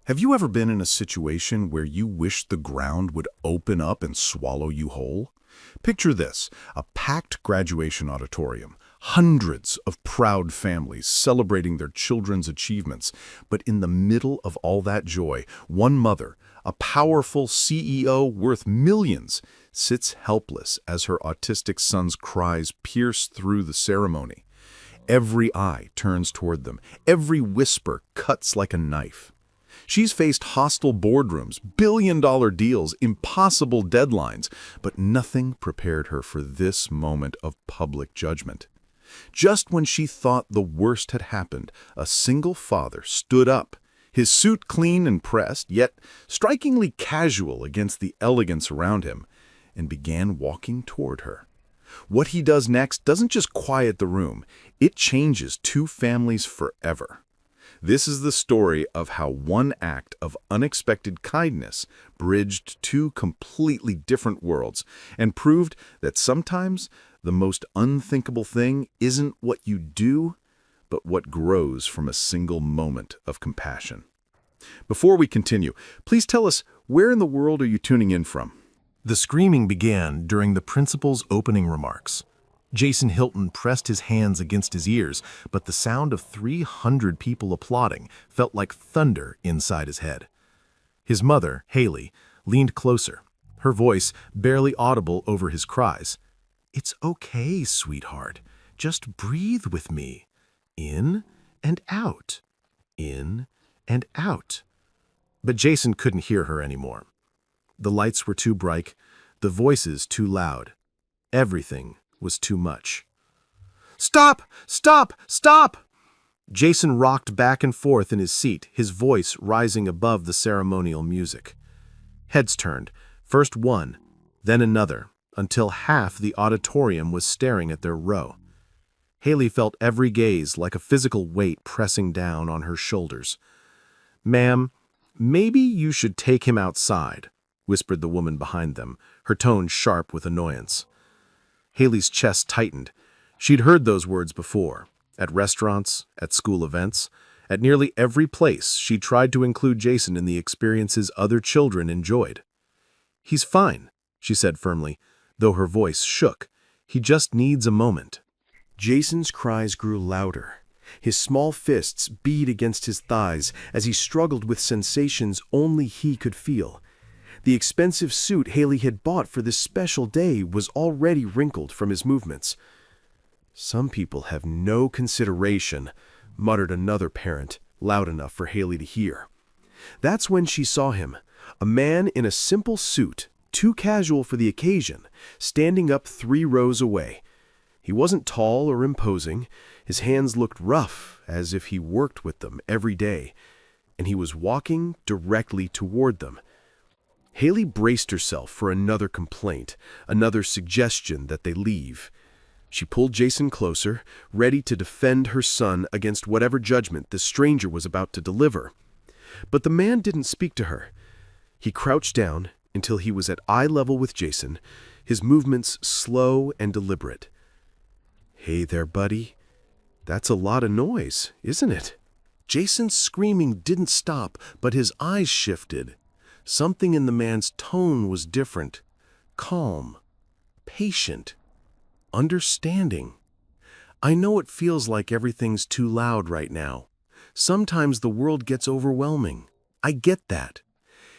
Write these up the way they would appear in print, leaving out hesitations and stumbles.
Have you ever been in a situation where you wish the ground would open up and swallow you whole? Picture this, a packed graduation auditorium, hundreds of proud families celebrating their children's achievements, but in the middle of all that joy, one mother, a powerful CEO worth millions, sits helpless as her autistic son's cries pierce through the ceremony. Every eye turns toward them, every whisper cuts like a knife. She's faced hostile boardrooms, billion-dollar deals, impossible deadlines, but nothing prepared her for this moment of public judgment. Just when she thought the worst had happened, a single father stood up, his suit clean and pressed, yet strikingly casual against the elegance around him, and began walking toward her. What he does next doesn't just quiet the room, it changes two families forever. This is the story of how one act of unexpected kindness bridged two completely different worlds and proved that sometimes the most unthinkable thing isn't what you do, but what grows from a single moment of compassion. Before we continue, please tell us, where in the world are you tuning in from? The screaming began during the principal's opening remarks. Jason Hilton pressed his hands against his ears, but the sound of 300 people applauding felt like thunder inside his head. His mother, Haley, leaned closer, her voice barely audible over his cries. "It's okay, sweetheart. Just breathe with me. In and out. In and out." But Jason couldn't hear her anymore. The lights were too bright, the voices too loud. Everything was too much. "Stop! Stop! Stop!" Jason rocked back and forth in his seat, his voice rising above the ceremonial music. Heads turned, first one, then another, until half the auditorium was staring at their row. Haley felt every gaze like a physical weight pressing down on her shoulders. "Ma'am, maybe you should take him outside," whispered the woman behind them, her tone sharp with annoyance. Haley's chest tightened. She'd heard those words before, at restaurants, at school events, at nearly every place she tried to include Jason in the experiences other children enjoyed. "He's fine," she said firmly, though her voice shook. "He just needs a moment." Jason's cries grew louder. His small fists beat against his thighs as he struggled with sensations only he could feel. The expensive suit Haley had bought for this special day was already wrinkled from his movements. "Some people have no consideration," muttered another parent, loud enough for Haley to hear. That's when she saw him, a man in a simple suit, too casual for the occasion, standing up 3 rows away. He wasn't tall or imposing, his hands looked rough, as if he worked with them every day, and he was walking directly toward them. Haley braced herself for another complaint, another suggestion that they leave. She pulled Jason closer, ready to defend her son against whatever judgment the stranger was about to deliver. But the man didn't speak to her. He crouched down until he was at eye level with Jason, his movements slow and deliberate. "Hey there, buddy. That's a lot of noise, isn't it?" Jason's screaming didn't stop, but his eyes shifted. Something in the man's tone was different. Calm, patient, understanding. "I know it feels like everything's too loud right now. Sometimes the world gets overwhelming. I get that."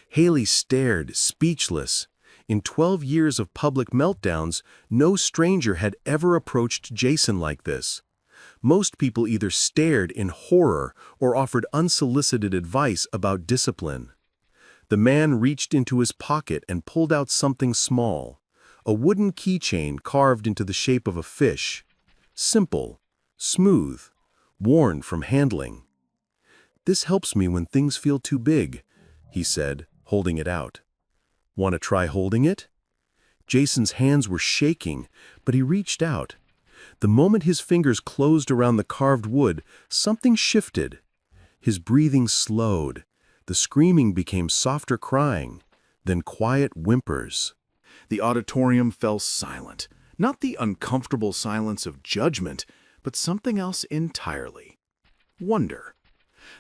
Haley stared, speechless. In 12 years of public meltdowns, no stranger had ever approached Jason like this. Most people either stared in horror or offered unsolicited advice about discipline. The man reached into his pocket and pulled out something small, a wooden keychain carved into the shape of a fish. Simple, smooth, worn from handling. "This helps me when things feel too big," he said, holding it out. "Want to try holding it?" Jason's hands were shaking, but he reached out. The moment his fingers closed around the carved wood, something shifted. His breathing slowed. The screaming became softer crying, then quiet whimpers. The auditorium fell silent, not the uncomfortable silence of judgment, but something else entirely. Wonder.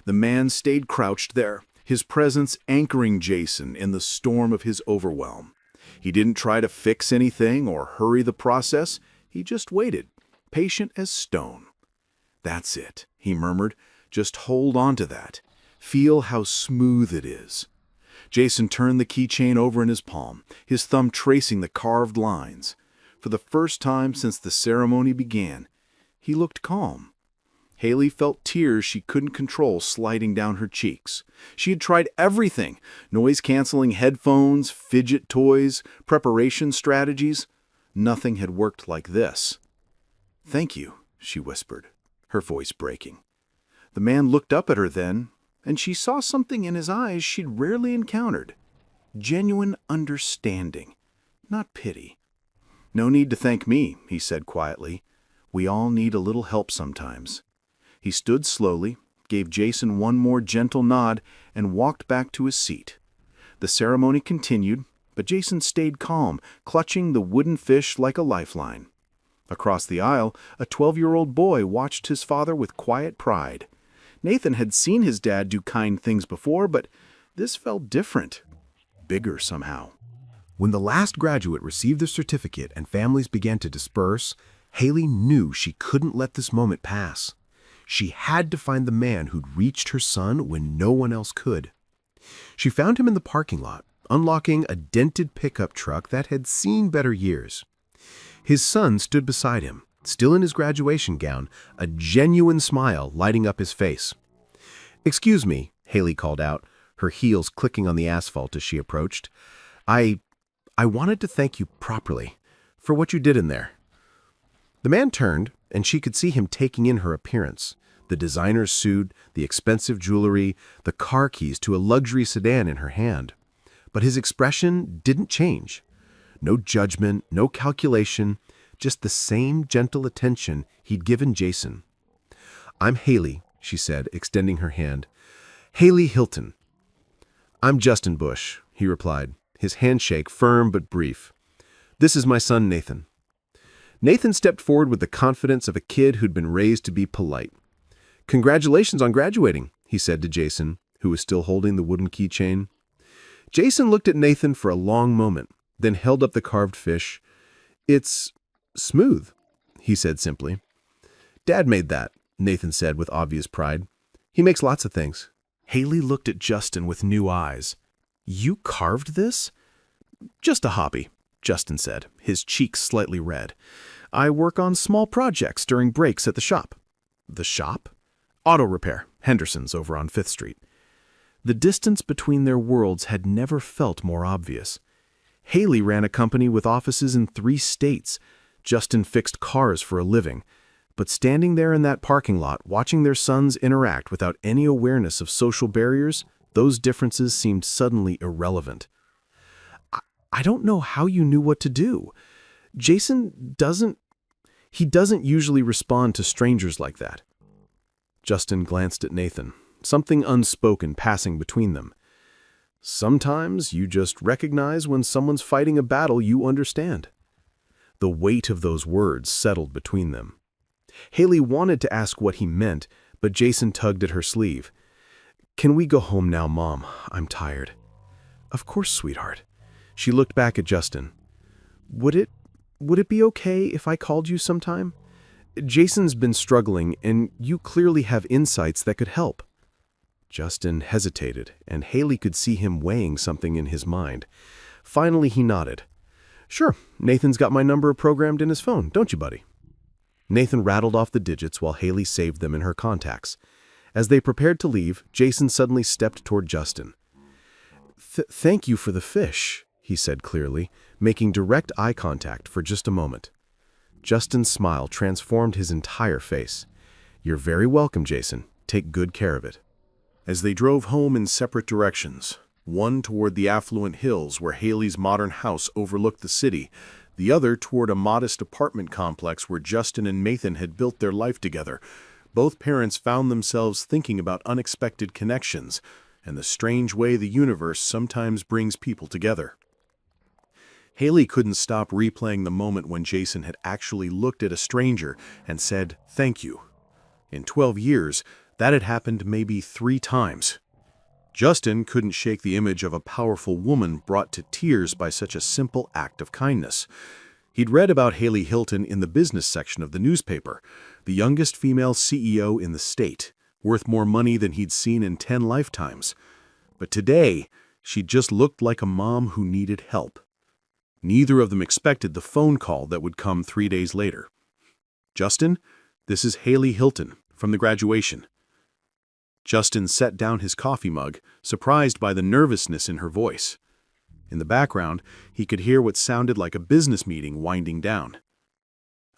The man stayed crouched there, his presence anchoring Jason in the storm of his overwhelm. He didn't try to fix anything or hurry the process. He just waited, patient as stone. "That's it," he murmured. "Just hold on to that. Feel how smooth it is." Jason turned the keychain over in his palm, his thumb tracing the carved lines. For the first time since the ceremony began, he looked calm. Haley felt tears she couldn't control sliding down her cheeks. She had tried everything: noise-canceling headphones, fidget toys, preparation strategies. Nothing had worked like this. "Thank you," she whispered, her voice breaking. The man looked up at her then, and she saw something in his eyes she'd rarely encountered. Genuine understanding, not pity. "No need to thank me," he said quietly. "We all need a little help sometimes." He stood slowly, gave Jason one more gentle nod, and walked back to his seat. The ceremony continued, but Jason stayed calm, clutching the wooden fish like a lifeline. Across the aisle, a 12-year-old boy watched his father with quiet pride. Nathan had seen his dad do kind things before, but this felt different, bigger somehow. When the last graduate received their certificate and families began to disperse, Haley knew she couldn't let this moment pass. She had to find the man who'd reached her son when no one else could. She found him in the parking lot, unlocking a dented pickup truck that had seen better years. His son stood beside him, still in his graduation gown, a genuine smile lighting up his face. "Excuse me," Haley called out, her heels clicking on the asphalt as she approached. I wanted to thank you properly for what you did in there." The man turned, and she could see him taking in her appearance: the designer suit, the expensive jewelry, the car keys to a luxury sedan in her hand. But his expression didn't change. No judgment, no calculation, just the same gentle attention he'd given Jason. "I'm Haley," she said, extending her hand. "Haley Hilton." "I'm Justin Bush," he replied, his handshake firm but brief. "This is my son, Nathan." Nathan stepped forward with the confidence of a kid who'd been raised to be polite. "Congratulations on graduating," he said to Jason, who was still holding the wooden keychain. Jason looked at Nathan for a long moment, then held up the carved fish. "It's smooth," he said simply. "Dad made that," Nathan said with obvious pride. "He makes lots of things." Haley looked at Justin with new eyes. "You carved this?" "Just a hobby," Justin said, his cheeks slightly red. "I work on small projects during breaks at the shop." "The shop?" "Auto repair, Henderson's over on 5th Street. The distance between their worlds had never felt more obvious. Haley ran a company with offices in 3 states. Justin fixed cars for a living. But standing there in that parking lot, watching their sons interact without any awareness of social barriers, those differences seemed suddenly irrelevant. I don't know how you knew what to do. Jason doesn't usually respond to strangers like that." Justin glanced at Nathan, something unspoken passing between them. "Sometimes you just recognize when someone's fighting a battle you understand." The weight of those words settled between them. Haley wanted to ask what he meant, but Jason tugged at her sleeve. "Can we go home now, Mom? I'm tired." "Of course, sweetheart." She looked back at Justin. Would it be okay if I called you sometime? Jason's been struggling, and you clearly have insights that could help." Justin hesitated, and Haley could see him weighing something in his mind. Finally, he nodded. "Sure, Nathan's got my number programmed in his phone, don't you, buddy?" Nathan rattled off the digits while Haley saved them in her contacts. As they prepared to leave, Jason suddenly stepped toward Justin. Thank you for the fish," he said clearly, making direct eye contact for just a moment. Justin's smile transformed his entire face. "You're very welcome, Jason. Take good care of it." As they drove home in separate directions, one toward the affluent hills where Haley's modern house overlooked the city, the other toward a modest apartment complex where Justin and Nathan had built their life together, both parents found themselves thinking about unexpected connections and the strange way the universe sometimes brings people together. Haley couldn't stop replaying the moment when Jason had actually looked at a stranger and said, "Thank you." In 12 years, that had happened maybe 3 times. Justin couldn't shake the image of a powerful woman brought to tears by such a simple act of kindness. He'd read about Haley Hilton in the business section of the newspaper, the youngest female CEO in the state, worth more money than he'd seen in 10 lifetimes. But today, she just looked like a mom who needed help. Neither of them expected the phone call that would come 3 days later. "Justin, this is Haley Hilton from the graduation." Justin set down his coffee mug, surprised by the nervousness in her voice. In the background, he could hear what sounded like a business meeting winding down.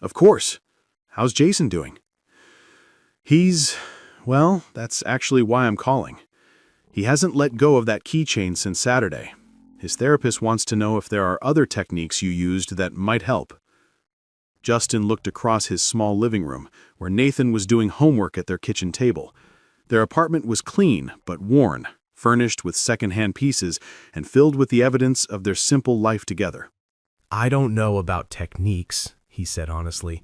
"Of course. How's Jason doing?" Well, that's actually why I'm calling. He hasn't let go of that keychain since Saturday. His therapist wants to know if there are other techniques you used that might help." Justin looked across his small living room, where Nathan was doing homework at their kitchen table. Their apartment was clean, but worn, furnished with second-hand pieces, and filled with the evidence of their simple life together. "I don't know about techniques," he said honestly.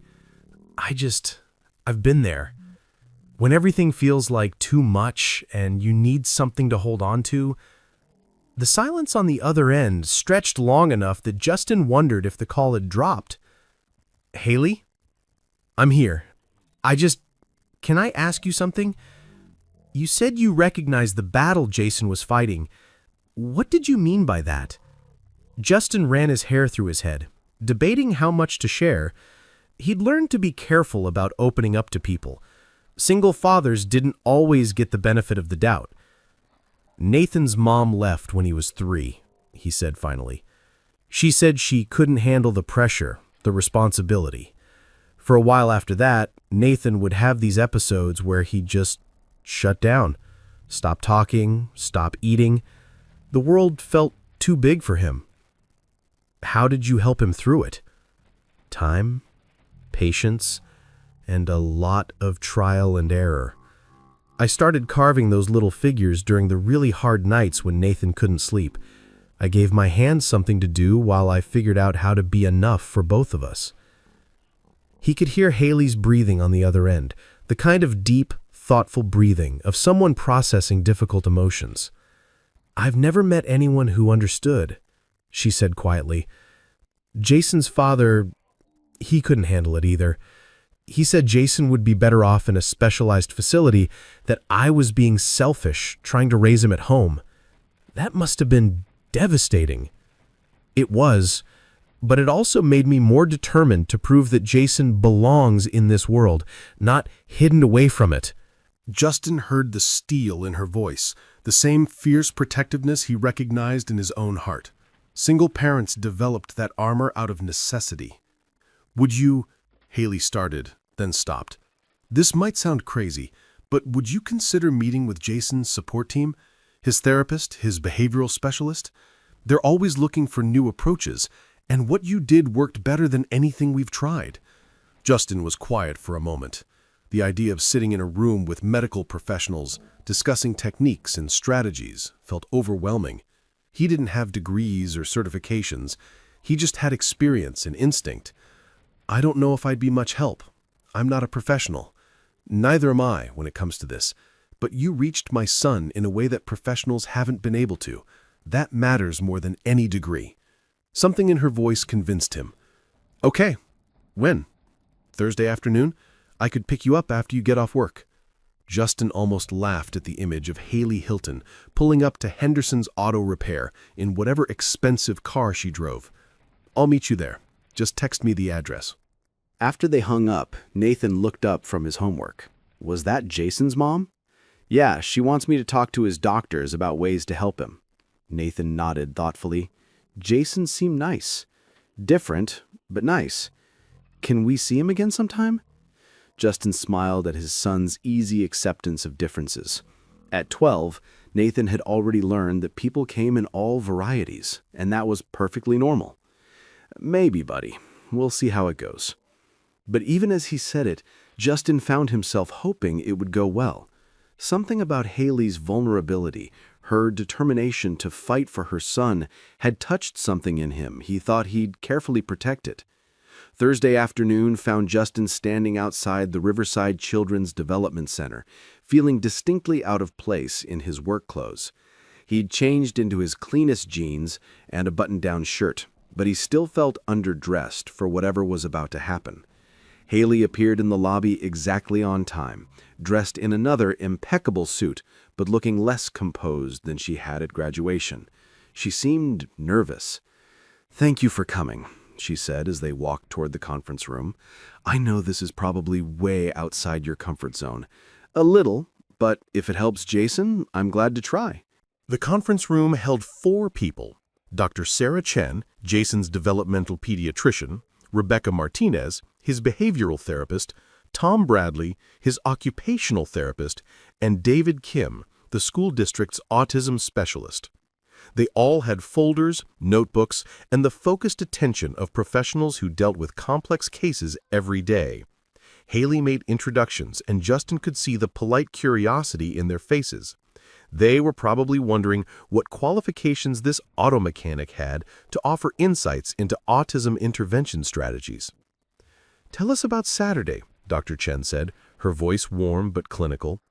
I've been there. When everything feels like too much and you need something to hold on to." The silence on the other end stretched long enough that Justin wondered if the call had dropped. "Haley? I'm here. Can I ask you something? You said you recognized the battle Jason was fighting. What did you mean by that?" Justin ran his hair through his head, debating how much to share. He'd learned to be careful about opening up to people. Single fathers didn't always get the benefit of the doubt. "Nathan's mom left when he was 3, he said finally. "She said she couldn't handle the pressure, the responsibility. For a while after that, Nathan would have these episodes where he'd just shut down, stop talking, stop eating. The world felt too big for him." "How did you help him through it?" "Time, patience, and a lot of trial and error. I started carving those little figures during the really hard nights when Nathan couldn't sleep. I gave my hands something to do while I figured out how to be enough for both of us." He could hear Haley's breathing on the other end, the kind of deep, thoughtful breathing of someone processing difficult emotions. "I've never met anyone who understood," she said quietly. "Jason's father, he couldn't handle it either. He said Jason would be better off in a specialized facility, that I was being selfish, trying to raise him at home. That must have been devastating." "It was, but it also made me more determined to prove that Jason belongs in this world, not hidden away from it." Justin heard the steel in her voice, the same fierce protectiveness he recognized in his own heart. Single parents developed that armor out of necessity. "Would you—" Haley started, then stopped. "This might sound crazy, but would you consider meeting with Jason's support team? His therapist, his behavioral specialist? They're always looking for new approaches, and what you did worked better than anything we've tried." Justin was quiet for a moment. The idea of sitting in a room with medical professionals, discussing techniques and strategies, felt overwhelming. He didn't have degrees or certifications. He just had experience and instinct. "I don't know if I'd be much help. I'm not a professional. Neither am I when it comes to this. But you reached my son in a way that professionals haven't been able to. That matters more than any degree." Something in her voice convinced him. "Okay. When? Thursday afternoon? I could pick you up after you get off work." Justin almost laughed at the image of Haley Hilton pulling up to Henderson's Auto Repair in whatever expensive car she drove. "I'll meet you there. Just text me the address." After they hung up, Nathan looked up from his homework. "Was that Jason's mom?" "Yeah, she wants me to talk to his doctors about ways to help him." Nathan nodded thoughtfully. "Jason seemed nice. Different, but nice. Can we see him again sometime?" Justin smiled at his son's easy acceptance of differences. At 12, Nathan had already learned that people came in all varieties, and that was perfectly normal. "Maybe, buddy. We'll see how it goes." But even as he said it, Justin found himself hoping it would go well. Something about Haley's vulnerability, her determination to fight for her son, had touched something in him he thought he'd carefully protected. Thursday afternoon found Justin standing outside the Riverside Children's Development Center, feeling distinctly out of place in his work clothes. He'd changed into his cleanest jeans and a button-down shirt, but he still felt underdressed for whatever was about to happen. Haley appeared in the lobby exactly on time, dressed in another impeccable suit, but looking less composed than she had at graduation. She seemed nervous. "Thank you for coming," she said as they walked toward the conference room. "I know this is probably way outside your comfort zone. A little, but if it helps Jason, I'm glad to try." The conference room held 4 people: Dr. Sarah Chen, Jason's developmental pediatrician; Rebecca Martinez, his behavioral therapist; Tom Bradley, his occupational therapist; and David Kim, the school district's autism specialist. They all had folders, notebooks, and the focused attention of professionals who dealt with complex cases every day. Haley made introductions, and Justin could see the polite curiosity in their faces. They were probably wondering what qualifications this auto mechanic had to offer insights into autism intervention strategies. "Tell us about Saturday," Dr. Chen said, her voice warm but clinical.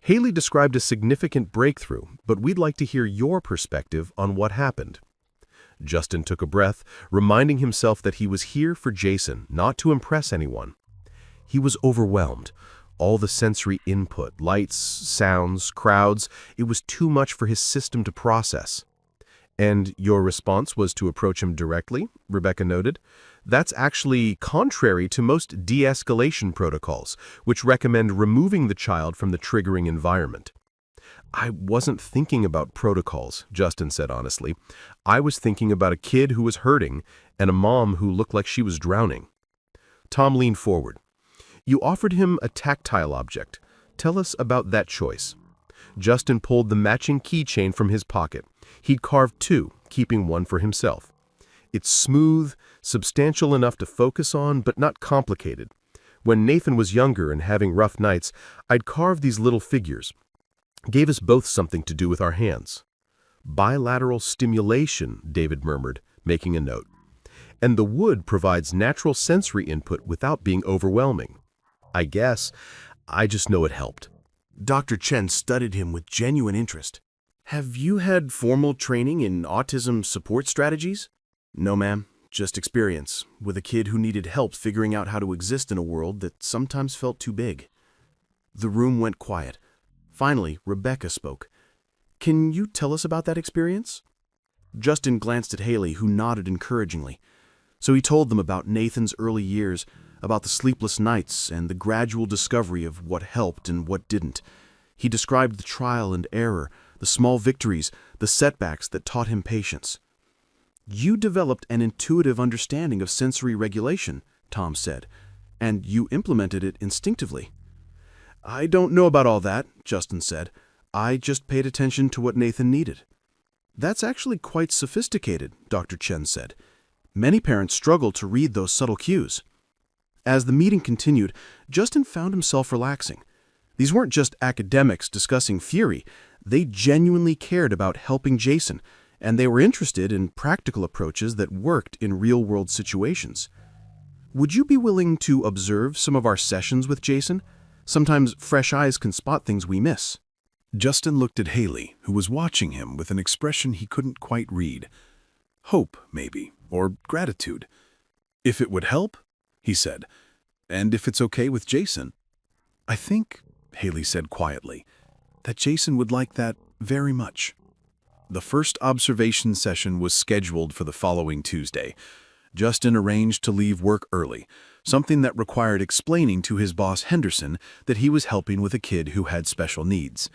"Haley described a significant breakthrough, but we'd like to hear your perspective on what happened." Justin took a breath, reminding himself that he was here for Jason, not to impress anyone. He was overwhelmed. All the sensory input, lights, sounds, crowds, it was too much for his system to process. "And your response was to approach him directly," Rebecca noted. "That's actually contrary to most de-escalation protocols, which recommend removing the child from the triggering environment." "I wasn't thinking about protocols," Justin said honestly. "I was thinking about a kid who was hurting and a mom who looked like she was drowning." Tom leaned forward. "You offered him a tactile object. Tell us about that choice." Justin pulled the matching keychain from his pocket. He'd carved 2, keeping one for himself. "It's smooth, substantial enough to focus on, but not complicated. When Nathan was younger and having rough nights, I'd carve these little figures. Gave us both something to do with our hands." "Bilateral stimulation," David murmured, making a note. "And the wood provides natural sensory input without being overwhelming." "I guess. I just know it helped." Dr. Chen studied him with genuine interest. "Have you had formal training in autism support strategies?" "No, ma'am. Just experience, with a kid who needed help figuring out how to exist in a world that sometimes felt too big." The room went quiet. Finally, Rebecca spoke. "Can you tell us about that experience?" Justin glanced at Haley, who nodded encouragingly. So he told them about Nathan's early years, about the sleepless nights and the gradual discovery of what helped and what didn't. He described the trial and error, the small victories, the setbacks that taught him patience. "You developed an intuitive understanding of sensory regulation," Tom said, "and you implemented it instinctively." "I don't know about all that," Justin said. "I just paid attention to what Nathan needed." "That's actually quite sophisticated," Dr. Chen said. "Many parents struggle to read those subtle cues." As the meeting continued, Justin found himself relaxing. These weren't just academics discussing theory. They genuinely cared about helping Jason, and they were interested in practical approaches that worked in real-world situations. "Would you be willing to observe some of our sessions with Jason? Sometimes fresh eyes can spot things we miss." Justin looked at Haley, who was watching him with an expression he couldn't quite read. Hope, maybe, or gratitude. "If it would help," he said, "and if it's okay with Jason." "I think," Haley said quietly, "that Jason would like that very much." The first observation session was scheduled for the following Tuesday. Justin arranged to leave work early, something that required explaining to his boss Henderson that he was helping with a kid who had special needs.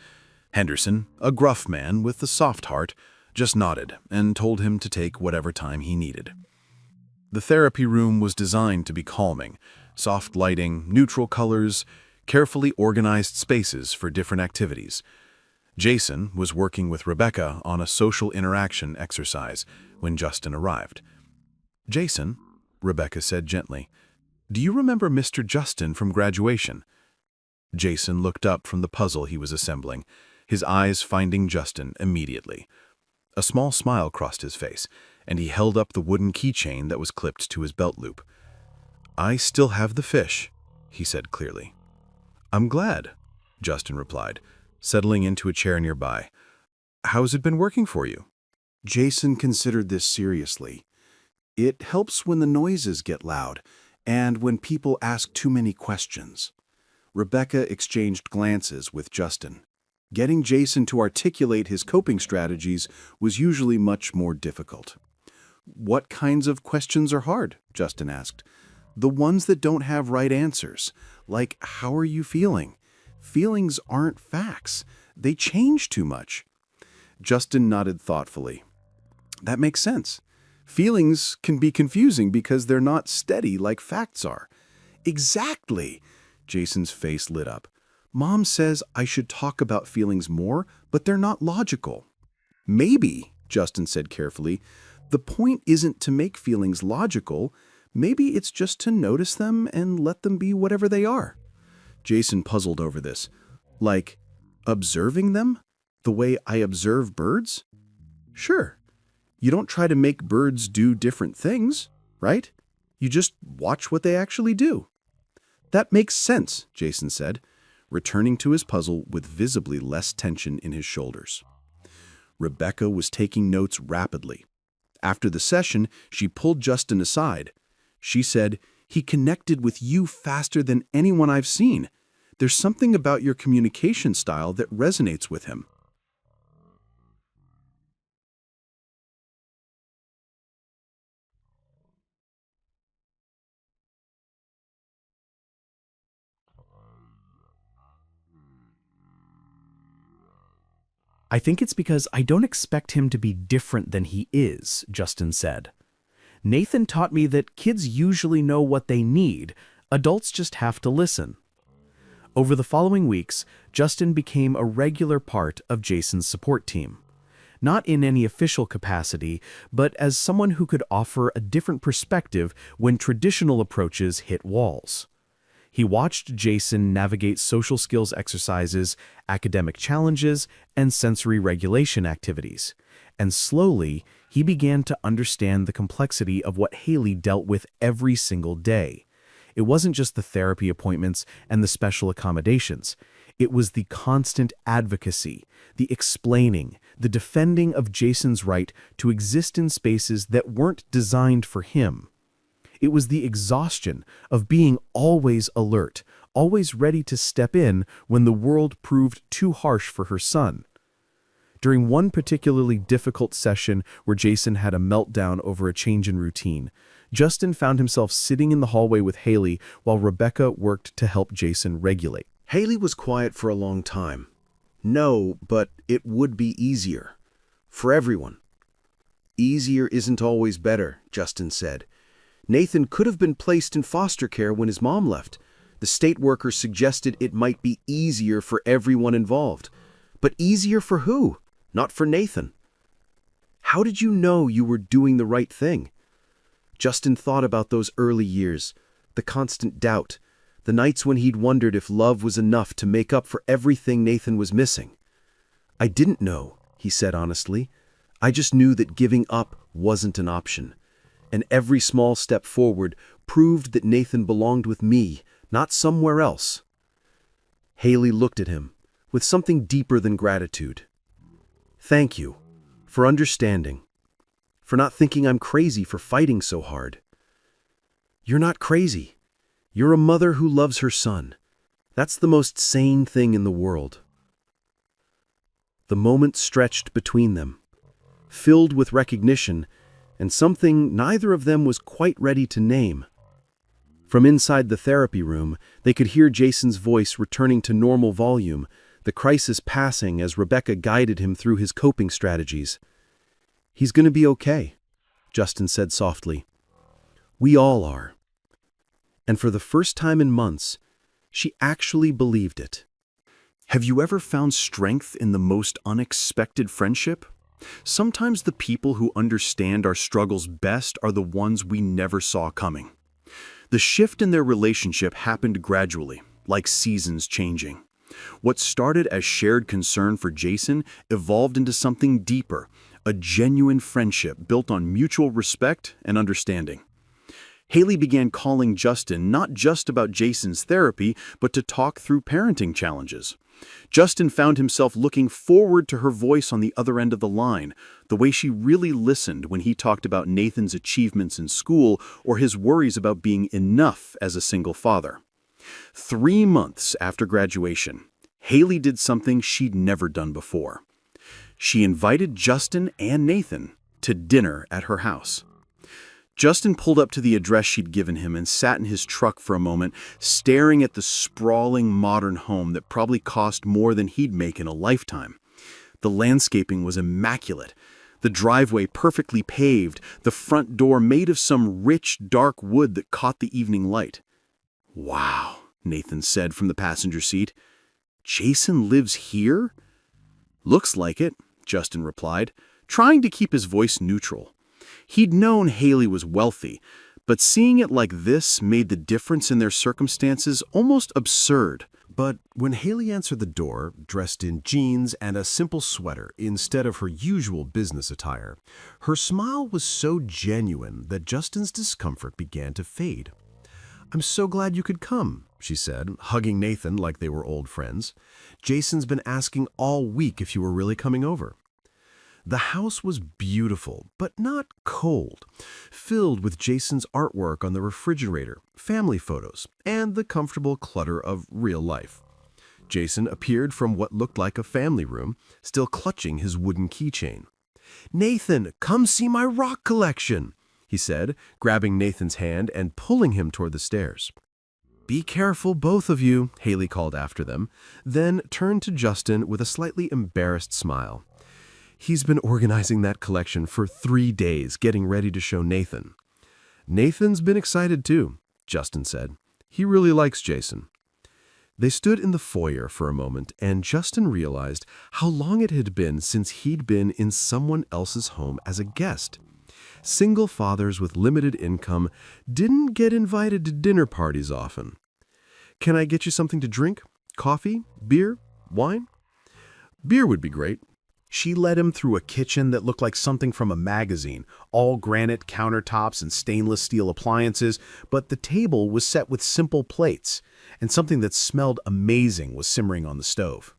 Henderson, a gruff man with a soft heart, just nodded and told him to take whatever time he needed. The therapy room was designed to be calming, soft lighting, neutral colors, carefully organized spaces for different activities. Jason was working with Rebecca on a social interaction exercise when Justin arrived. "Jason," Rebecca said gently, "do you remember Mr. Justin from graduation?" Jason looked up from the puzzle he was assembling, his eyes finding Justin immediately. A small smile crossed his face, and he held up the wooden keychain that was clipped to his belt loop. "I still have the fish," he said clearly. "I'm glad," Justin replied, settling into a chair nearby. "How's it been working for you?" Jason considered this seriously. It helps when the noises get loud and when people ask too many questions. Rebecca exchanged glances with Justin. Getting Jason to articulate his coping strategies was usually much more difficult. "What kinds of questions are hard?" Justin asked. "The ones that don't have right answers, like how are you feeling? Feelings aren't facts. They change too much." Justin nodded thoughtfully. "That makes sense. Feelings can be confusing because they're not steady like facts are." "Exactly!" Jason's face lit up. "Mom says I should talk about feelings more, but they're not logical." "Maybe," Justin said carefully, "the point isn't to make feelings logical. Maybe it's just to notice them and let them be whatever they are." Jason puzzled over this. "Like, observing them? The way I observe birds?" "Sure. You don't try to make birds do different things, right? You just watch what they actually do." "That makes sense," Jason said, returning to his puzzle with visibly less tension in his shoulders. Rebecca was taking notes rapidly. After the session, she pulled Justin aside. She said, "He connected with you faster than anyone I've seen. There's something about your communication style that resonates with him." "I think it's because I don't expect him to be different than he is," Justin said. "Nathan taught me that kids usually know what they need. Adults just have to listen." Over the following weeks, Justin became a regular part of Jason's support team. Not in any official capacity, but as someone who could offer a different perspective when traditional approaches hit walls. He watched Jason navigate social skills exercises, academic challenges, and sensory regulation activities. And slowly, he began to understand the complexity of what Haley dealt with every single day. It wasn't just the therapy appointments and the special accommodations. It was the constant advocacy, the explaining, the defending of Jason's right to exist in spaces that weren't designed for him. It was the exhaustion of being always alert, always ready to step in when the world proved too harsh for her son. During one particularly difficult session where Jason had a meltdown over a change in routine, Justin found himself sitting in the hallway with Haley while Rebecca worked to help Jason regulate. Haley was quiet for a long time. "No, but it would be easier. For everyone." "Easier isn't always better," Justin said. "Nathan could have been placed in foster care when his mom left. The state worker suggested it might be easier for everyone involved. But easier for who? Not for Nathan." "How did you know you were doing the right thing?" Justin thought about those early years, the constant doubt, the nights when he'd wondered if love was enough to make up for everything Nathan was missing. "I didn't know," he said honestly. "I just knew that giving up wasn't an option. And every small step forward proved that Nathan belonged with me, not somewhere else." Haley looked at him with something deeper than gratitude. "Thank you for understanding, for not thinking I'm crazy for fighting so hard." "You're not crazy. You're a mother who loves her son. That's the most sane thing in the world." The moment stretched between them, filled with recognition and something neither of them was quite ready to name. From inside the therapy room, they could hear Jason's voice returning to normal volume, the crisis passing as Rebecca guided him through his coping strategies. "He's going to be okay," Justin said softly. "We all are." And for the first time in months, she actually believed it. Have you ever found strength in the most unexpected friendship? Sometimes the people who understand our struggles best are the ones we never saw coming. The shift in their relationship happened gradually, like seasons changing. What started as shared concern for Jason evolved into something deeper, a genuine friendship built on mutual respect and understanding. Haley began calling Justin not just about Jason's therapy, but to talk through parenting challenges. Justin found himself looking forward to her voice on the other end of the line, the way she really listened when he talked about Nathan's achievements in school or his worries about being enough as a single father. 3 months after graduation, Haley did something she'd never done before. She invited Justin and Nathan to dinner at her house. Justin pulled up to the address she'd given him and sat in his truck for a moment, staring at the sprawling modern home that probably cost more than he'd make in a lifetime. The landscaping was immaculate, the driveway perfectly paved, the front door made of some rich, dark wood that caught the evening light. "Wow," Nathan said from the passenger seat. "Jason lives here?" "Looks like it," Justin replied, trying to keep his voice neutral. He'd known Haley was wealthy, but seeing it like this made the difference in their circumstances almost absurd. But when Haley answered the door, dressed in jeans and a simple sweater instead of her usual business attire, her smile was so genuine that Justin's discomfort began to fade. "I'm so glad you could come," she said, hugging Nathan like they were old friends. "Jason's been asking all week if you were really coming over." The house was beautiful, but not cold, filled with Jason's artwork on the refrigerator, family photos, and the comfortable clutter of real life. Jason appeared from what looked like a family room, still clutching his wooden keychain. "Nathan, come see my rock collection," he said, grabbing Nathan's hand and pulling him toward the stairs. "Be careful, both of you," Haley called after them, then turned to Justin with a slightly embarrassed smile. "He's been organizing that collection for 3 days, getting ready to show Nathan." "Nathan's been excited too," Justin said. "He really likes Jason." They stood in the foyer for a moment, and Justin realized how long it had been since he'd been in someone else's home as a guest. Single fathers with limited income didn't get invited to dinner parties often. "Can I get you something to drink? Coffee? Beer? Wine?" "Beer would be great." She led him through a kitchen that looked like something from a magazine, all granite countertops and stainless steel appliances, but the table was set with simple plates, and something that smelled amazing was simmering on the stove.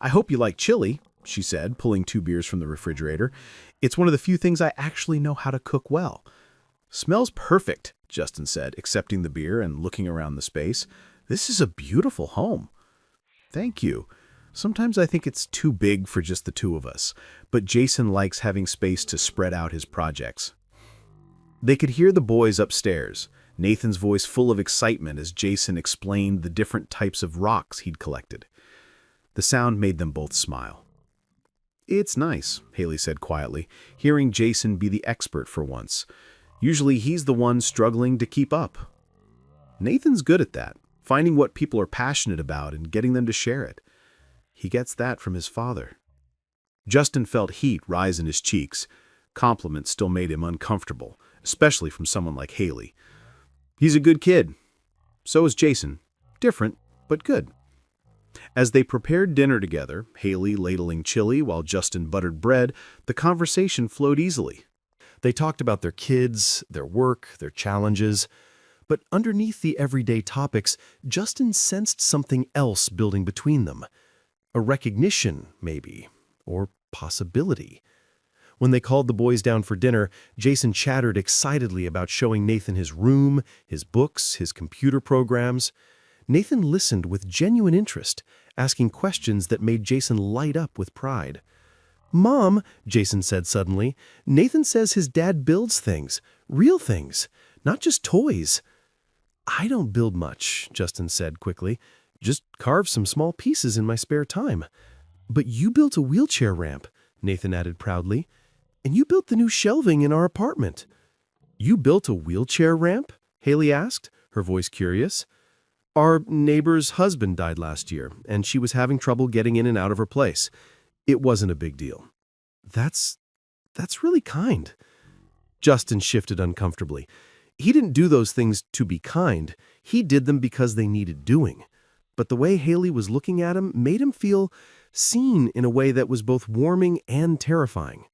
"I hope you like chili," she said, pulling 2 beers from the refrigerator. "It's one of the few things I actually know how to cook well." "Smells perfect," Justin said, accepting the beer and looking around the space. "This is a beautiful home." "Thank you. Sometimes I think it's too big for just the 2 of us, but Jason likes having space to spread out his projects." They could hear the boys upstairs, Nathan's voice full of excitement as Jason explained the different types of rocks he'd collected. The sound made them both smile. "It's nice," Haley said quietly, hearing Jason be the expert for once. Usually he's the one struggling to keep up. Nathan's good at that, finding what people are passionate about and getting them to share it. He gets that from his father. Justin felt heat rise in his cheeks. Compliments still made him uncomfortable, especially from someone like Haley. "He's a good kid." So is Jason. Different, but good. As they prepared dinner together, Haley ladling chili while Justin buttered bread, the conversation flowed easily. They talked about their kids, their work, their challenges. But underneath the everyday topics, Justin sensed something else building between them. A recognition, maybe, or possibility. When they called the boys down for dinner, Jason chattered excitedly about showing Nathan his room, his books, his computer programs. Nathan listened with genuine interest, asking questions that made Jason light up with pride. "Mom," Jason said suddenly, "Nathan says his dad builds things, real things, not just toys." "I don't build much," Justin said quickly. "Just carve some small pieces in my spare time." "But you built a wheelchair ramp," Nathan added proudly. "And you built the new shelving in our apartment." "You built a wheelchair ramp?" Haley asked, her voice curious. "Our neighbor's husband died last year, and she was having trouble getting in and out of her place. It wasn't a big deal." That's really kind." Justin shifted uncomfortably. He didn't do those things to be kind. He did them because they needed doing. But the way Haley was looking at him made him feel seen in a way that was both warming and terrifying.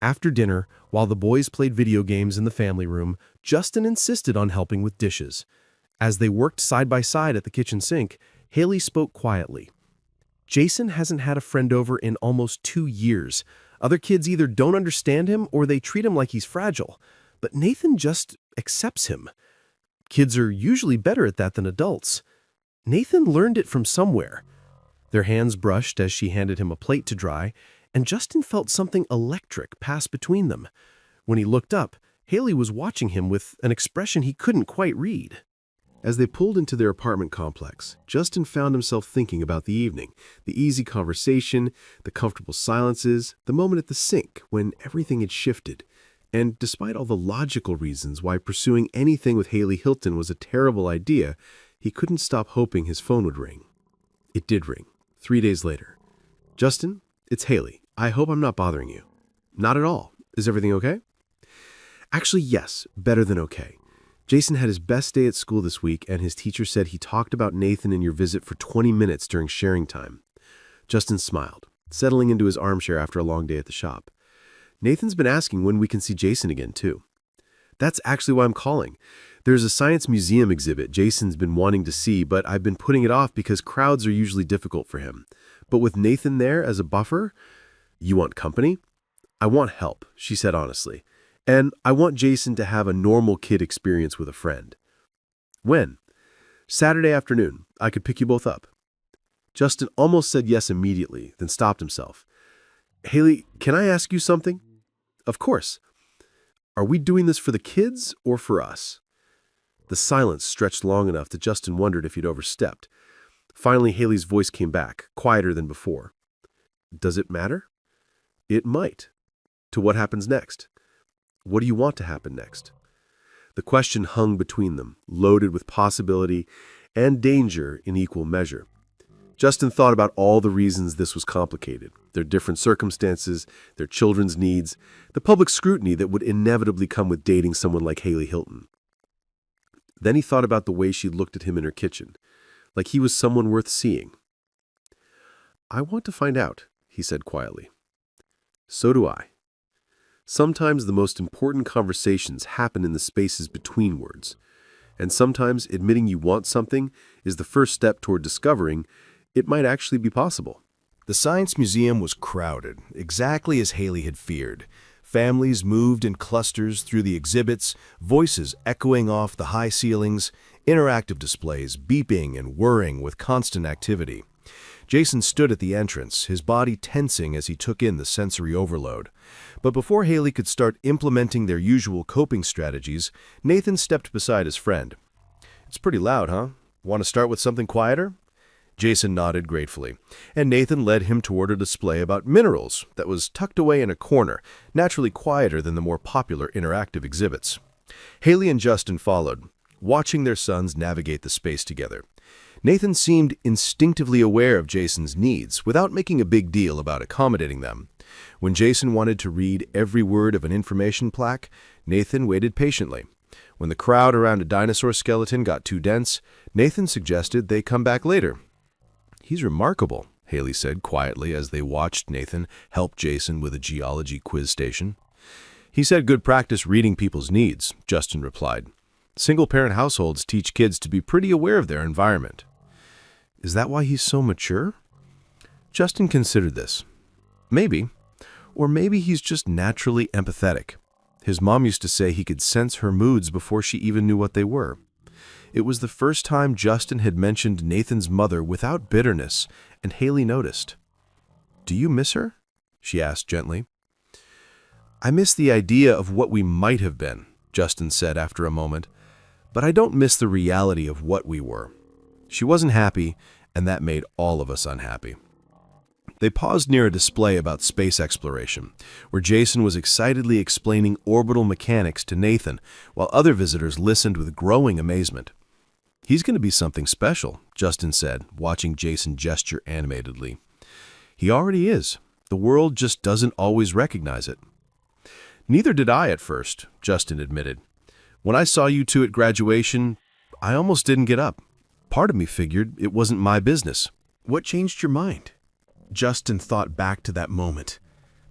After dinner, while the boys played video games in the family room, Justin insisted on helping with dishes. As they worked side by side at the kitchen sink, Haley spoke quietly. Jason hasn't had a friend over in almost 2 years. Other kids either don't understand him or they treat him like he's fragile. But Nathan just accepts him. Kids are usually better at that than adults. Nathan learned it from somewhere. Their hands brushed as she handed him a plate to dry, and Justin felt something electric pass between them. When he looked up, Haley was watching him with an expression he couldn't quite read. As they pulled into their apartment complex, Justin found himself thinking about the evening, the easy conversation, the comfortable silences, the moment at the sink when everything had shifted. And despite all the logical reasons why pursuing anything with Haley Hilton was a terrible idea, he couldn't stop hoping his phone would ring. It did ring, 3 days later. "Justin, it's Haley. I hope I'm not bothering you." "Not at all. Is everything okay?" "Actually, yes, better than okay. Jason had his best day at school this week, and his teacher said he talked about Nathan and your visit for 20 minutes during sharing time." Justin smiled, settling into his armchair after a long day at the shop. "Nathan's been asking when we can see Jason again, too." "That's actually why I'm calling. There's a science museum exhibit Jason's been wanting to see, but I've been putting it off because crowds are usually difficult for him. But with Nathan there as a buffer..." "You want company?" "I want help," she said honestly. "And I want Jason to have a normal kid experience with a friend." "When?" "Saturday afternoon. I could pick you both up." Justin almost said yes immediately, then stopped himself. "Haley, can I ask you something?" "Of course." "Are we doing this for the kids or for us?" The silence stretched long enough that Justin wondered if he'd overstepped. Finally, Haley's voice came back, quieter than before. "Does it matter?" "It might. To what happens next." "What do you want to happen next?" The question hung between them, loaded with possibility and danger in equal measure. Justin thought about all the reasons this was complicated, their different circumstances, their children's needs, the public scrutiny that would inevitably come with dating someone like Haley Hilton. Then he thought about the way she looked at him in her kitchen, like he was someone worth seeing. "I want to find out," he said quietly. "So do I." Sometimes the most important conversations happen in the spaces between words. And sometimes admitting you want something is the first step toward discovering it might actually be possible. The Science Museum was crowded, exactly as Haley had feared. Families moved in clusters through the exhibits, voices echoing off the high ceilings, interactive displays beeping and whirring with constant activity. Jason stood at the entrance, his body tensing as he took in the sensory overload. But before Haley could start implementing their usual coping strategies, Nathan stepped beside his friend. "It's pretty loud, huh? Want to start with something quieter?" Jason nodded gratefully, and Nathan led him toward a display about minerals that was tucked away in a corner, naturally quieter than the more popular interactive exhibits. Haley and Justin followed, watching their sons navigate the space together. Nathan seemed instinctively aware of Jason's needs, without making a big deal about accommodating them. When Jason wanted to read every word of an information plaque, Nathan waited patiently. When the crowd around a dinosaur skeleton got too dense, Nathan suggested they come back later. "He's remarkable," Haley said quietly as they watched Nathan help Jason with a geology quiz station. "He said good practice reading people's needs," Justin replied. "Single-parent households teach kids to be pretty aware of their environment." "Is that why he's so mature?" Justin considered this. Maybe. Or maybe he's just naturally empathetic. His mom used to say he could sense her moods before she even knew what they were. It was the first time Justin had mentioned Nathan's mother without bitterness, and Haley noticed. "Do you miss her?" she asked gently. "I miss the idea of what we might have been," Justin said after a moment. "But I don't miss the reality of what we were." She wasn't happy, and that made all of us unhappy. They paused near a display about space exploration, where Jason was excitedly explaining orbital mechanics to Nathan, while other visitors listened with growing amazement. "He's going to be something special," Justin said, watching Jason gesture animatedly. "He already is. The world just doesn't always recognize it." "Neither did I at first," Justin admitted. "When I saw you two at graduation, I almost didn't get up. Part of me figured it wasn't my business." "What changed your mind?" Justin thought back to that moment.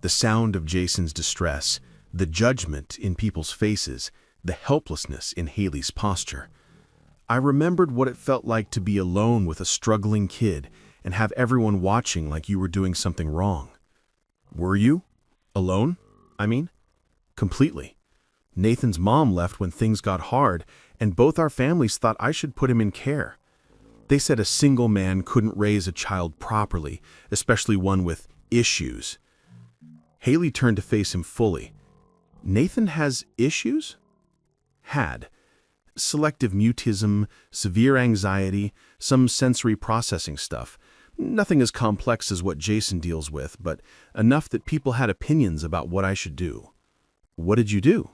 The sound of Jason's distress, the judgment in people's faces, the helplessness in Haley's posture. I remembered what it felt like to be alone with a struggling kid and have everyone watching like you were doing something wrong. Were you? Alone? I mean? Completely. Nathan's mom left when things got hard, and both our families thought I should put him in care. They said a single man couldn't raise a child properly, especially one with issues. Haley turned to face him fully. Nathan has issues? Had. Selective mutism, severe anxiety, some sensory processing stuff. Nothing as complex as what Jason deals with, but enough that people had opinions about what I should do. What did you do?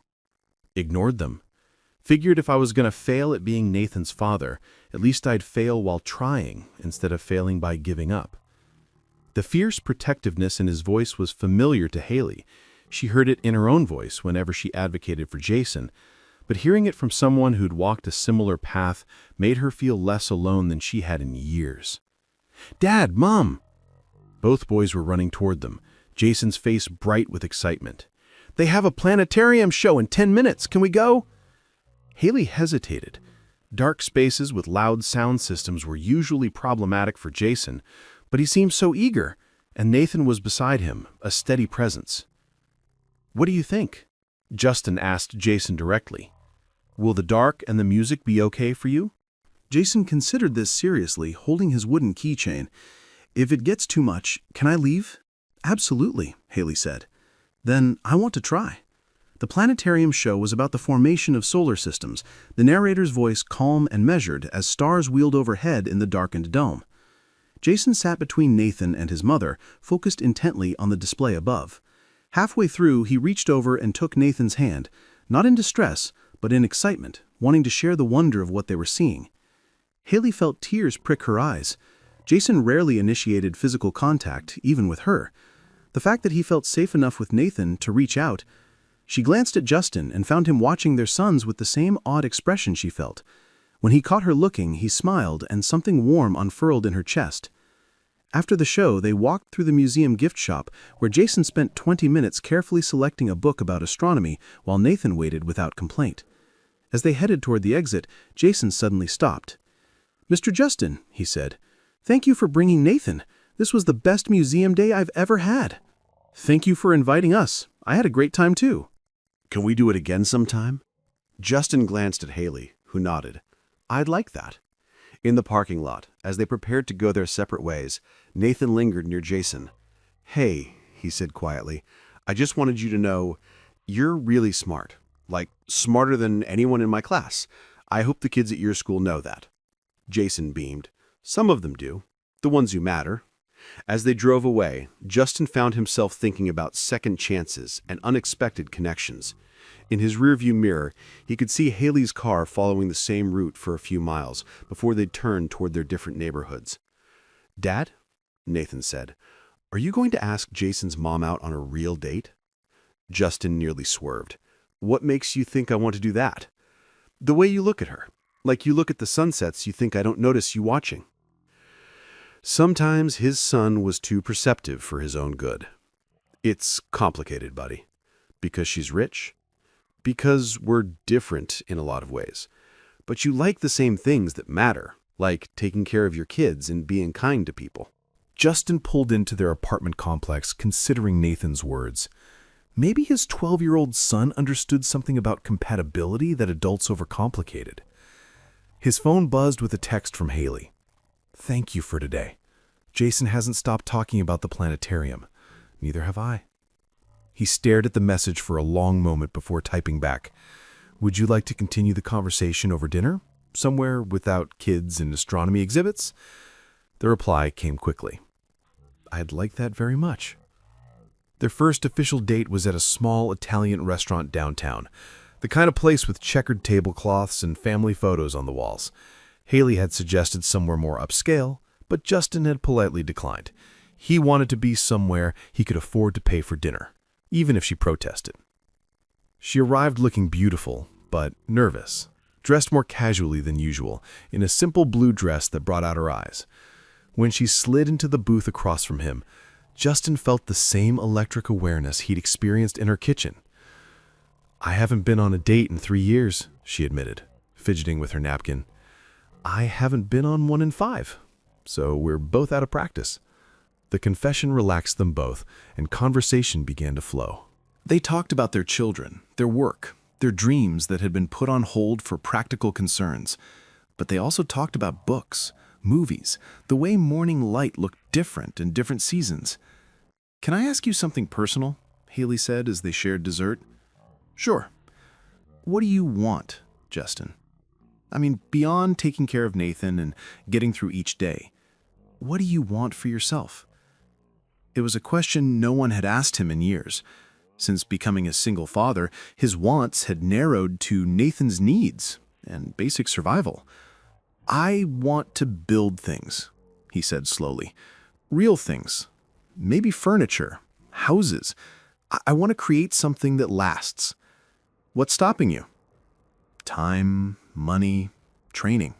Ignored them. Figured if I was going to fail at being Nathan's father, at least I'd fail while trying instead of failing by giving up. The fierce protectiveness in his voice was familiar to Haley. She heard it in her own voice whenever she advocated for Jason, but hearing it from someone who'd walked a similar path made her feel less alone than she had in years. "Dad, Mom!" Both boys were running toward them, Jason's face bright with excitement. "They have a planetarium show in 10 minutes. Can we go?" Haley hesitated. Dark spaces with loud sound systems were usually problematic for Jason, but he seemed so eager, and Nathan was beside him, a steady presence. "What do you think?" Justin asked Jason directly. "Will the dark and the music be okay for you?" Jason considered this seriously, holding his wooden keychain. "If it gets too much, can I leave?" "Absolutely," Haley said. "Then I want to try." The planetarium show was about the formation of solar systems, the narrator's voice calm and measured as stars wheeled overhead in the darkened dome. Jason sat between Nathan and his mother, focused intently on the display above. Halfway through, he reached over and took Nathan's hand, not in distress, but in excitement, wanting to share the wonder of what they were seeing. Haley felt tears prick her eyes. Jason rarely initiated physical contact, even with her. The fact that he felt safe enough with Nathan to reach out. She glanced at Justin and found him watching their sons with the same odd expression she felt. When he caught her looking, he smiled and something warm unfurled in her chest. After the show, they walked through the museum gift shop, where Jason spent 20 minutes carefully selecting a book about astronomy while Nathan waited without complaint. As they headed toward the exit, Jason suddenly stopped. "Mr. Justin," he said, "thank you for bringing Nathan. This was the best museum day I've ever had." "Thank you for inviting us. I had a great time too." "Can we do it again sometime?" Justin glanced at Haley, who nodded. "I'd like that." In the parking lot, as they prepared to go their separate ways, Nathan lingered near Jason. "Hey," he said quietly, "I just wanted you to know, you're really smart. Like, smarter than anyone in my class. I hope the kids at your school know that." Jason beamed. "Some of them do. The ones who matter." As they drove away, Justin found himself thinking about second chances and unexpected connections. In his rearview mirror, he could see Haley's car following the same route for a few miles before they turned toward their different neighborhoods. "Dad," Nathan said, "are you going to ask Jason's mom out on a real date?" Justin nearly swerved. "What makes you think I want to do that?" "The way you look at her. Like you look at the sunsets, you think I don't notice you watching." Sometimes his son was too perceptive for his own good. "It's complicated, buddy. Because she's rich? Because we're different in a lot of ways. But you like the same things that matter, like taking care of your kids and being kind to people." Justin pulled into their apartment complex, considering Nathan's words. Maybe his 12-year-old son understood something about compatibility that adults overcomplicated. His phone buzzed with a text from Haley. "Thank you for today. Jason hasn't stopped talking about the planetarium. Neither have I." He stared at the message for a long moment before typing back, "Would you like to continue the conversation over dinner? Somewhere without kids and astronomy exhibits?" The reply came quickly. "I'd like that very much." Their first official date was at a small Italian restaurant downtown, the kind of place with checkered tablecloths and family photos on the walls. Haley had suggested somewhere more upscale, but Justin had politely declined. He wanted to be somewhere he could afford to pay for dinner, even if she protested. She arrived looking beautiful, but nervous, dressed more casually than usual, in a simple blue dress that brought out her eyes. When she slid into the booth across from him, Justin felt the same electric awareness he'd experienced in her kitchen. "I haven't been on a date in 3 years," she admitted, fidgeting with her napkin. "I haven't been on one in 5, so we're both out of practice." The confession relaxed them both, and conversation began to flow. They talked about their children, their work, their dreams that had been put on hold for practical concerns. But they also talked about books, movies, the way morning light looked different in different seasons. "Can I ask you something personal?" Haley said as they shared dessert. "Sure. What do you want, Justin? I mean, beyond taking care of Nathan and getting through each day, what do you want for yourself?" It was a question no one had asked him in years. Since becoming a single father, his wants had narrowed to Nathan's needs and basic survival. "I want to build things," he said slowly. "Real things. Maybe furniture, houses. I want to create something that lasts." "What's stopping you?" "Time, money, training."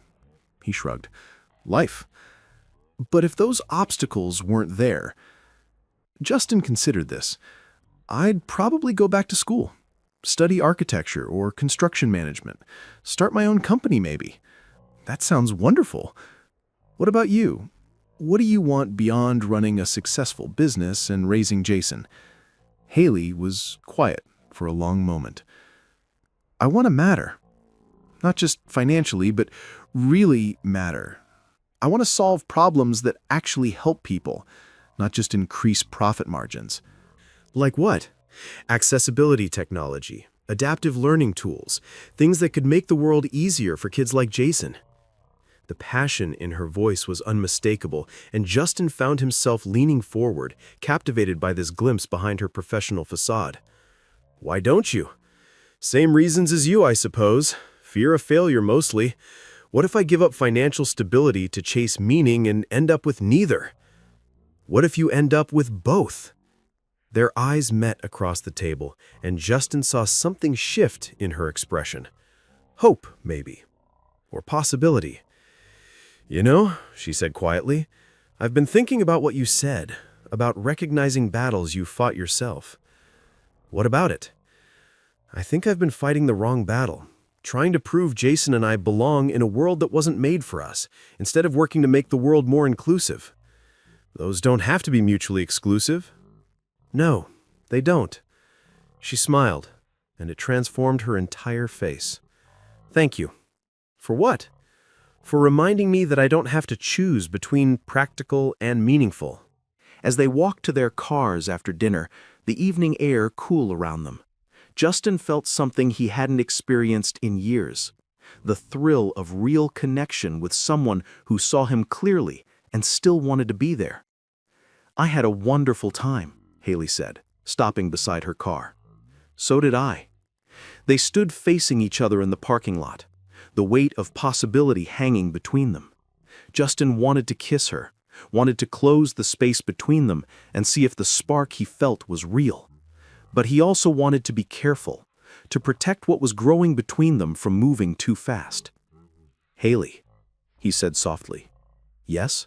He shrugged. "Life." But if those obstacles weren't there, Justin considered this. "I'd probably go back to school, study architecture or construction management, start my own company maybe." "That sounds wonderful. What about you? What do you want beyond running a successful business and raising Jason?" Haley was quiet for a long moment. "I want to matter. Not just financially, but really matter. I want to solve problems that actually help people, not just increase profit margins." Like what? Accessibility technology, adaptive learning tools, things that could make the world easier for kids like Jason. The passion in her voice was unmistakable, and Justin found himself leaning forward, captivated by this glimpse behind her professional facade. "Why don't you?" "Same reasons as you, I suppose. Fear of failure mostly. What if I give up financial stability to chase meaning and end up with neither? What if you end up with both?" Their eyes met across the table, and Justin saw something shift in her expression. Hope, maybe. Or possibility. "You know," she said quietly, "I've been thinking about what you said, about recognizing battles you fought yourself." "What about it?" "I think I've been fighting the wrong battle, trying to prove Jason and I belong in a world that wasn't made for us, instead of working to make the world more inclusive. Those don't have to be mutually exclusive." "No, they don't." She smiled, and it transformed her entire face. "Thank you." "For what?" "For reminding me that I don't have to choose between practical and meaningful." As they walked to their cars after dinner, the evening air cool around them, Justin felt something he hadn't experienced in years. The thrill of real connection with someone who saw him clearly and still wanted to be there. "I had a wonderful time," Haley said, stopping beside her car. "So did I." They stood facing each other in the parking lot, the weight of possibility hanging between them. Justin wanted to kiss her, wanted to close the space between them and see if the spark he felt was real. But he also wanted to be careful, to protect what was growing between them from moving too fast. "Haley," he said softly. "Yes?"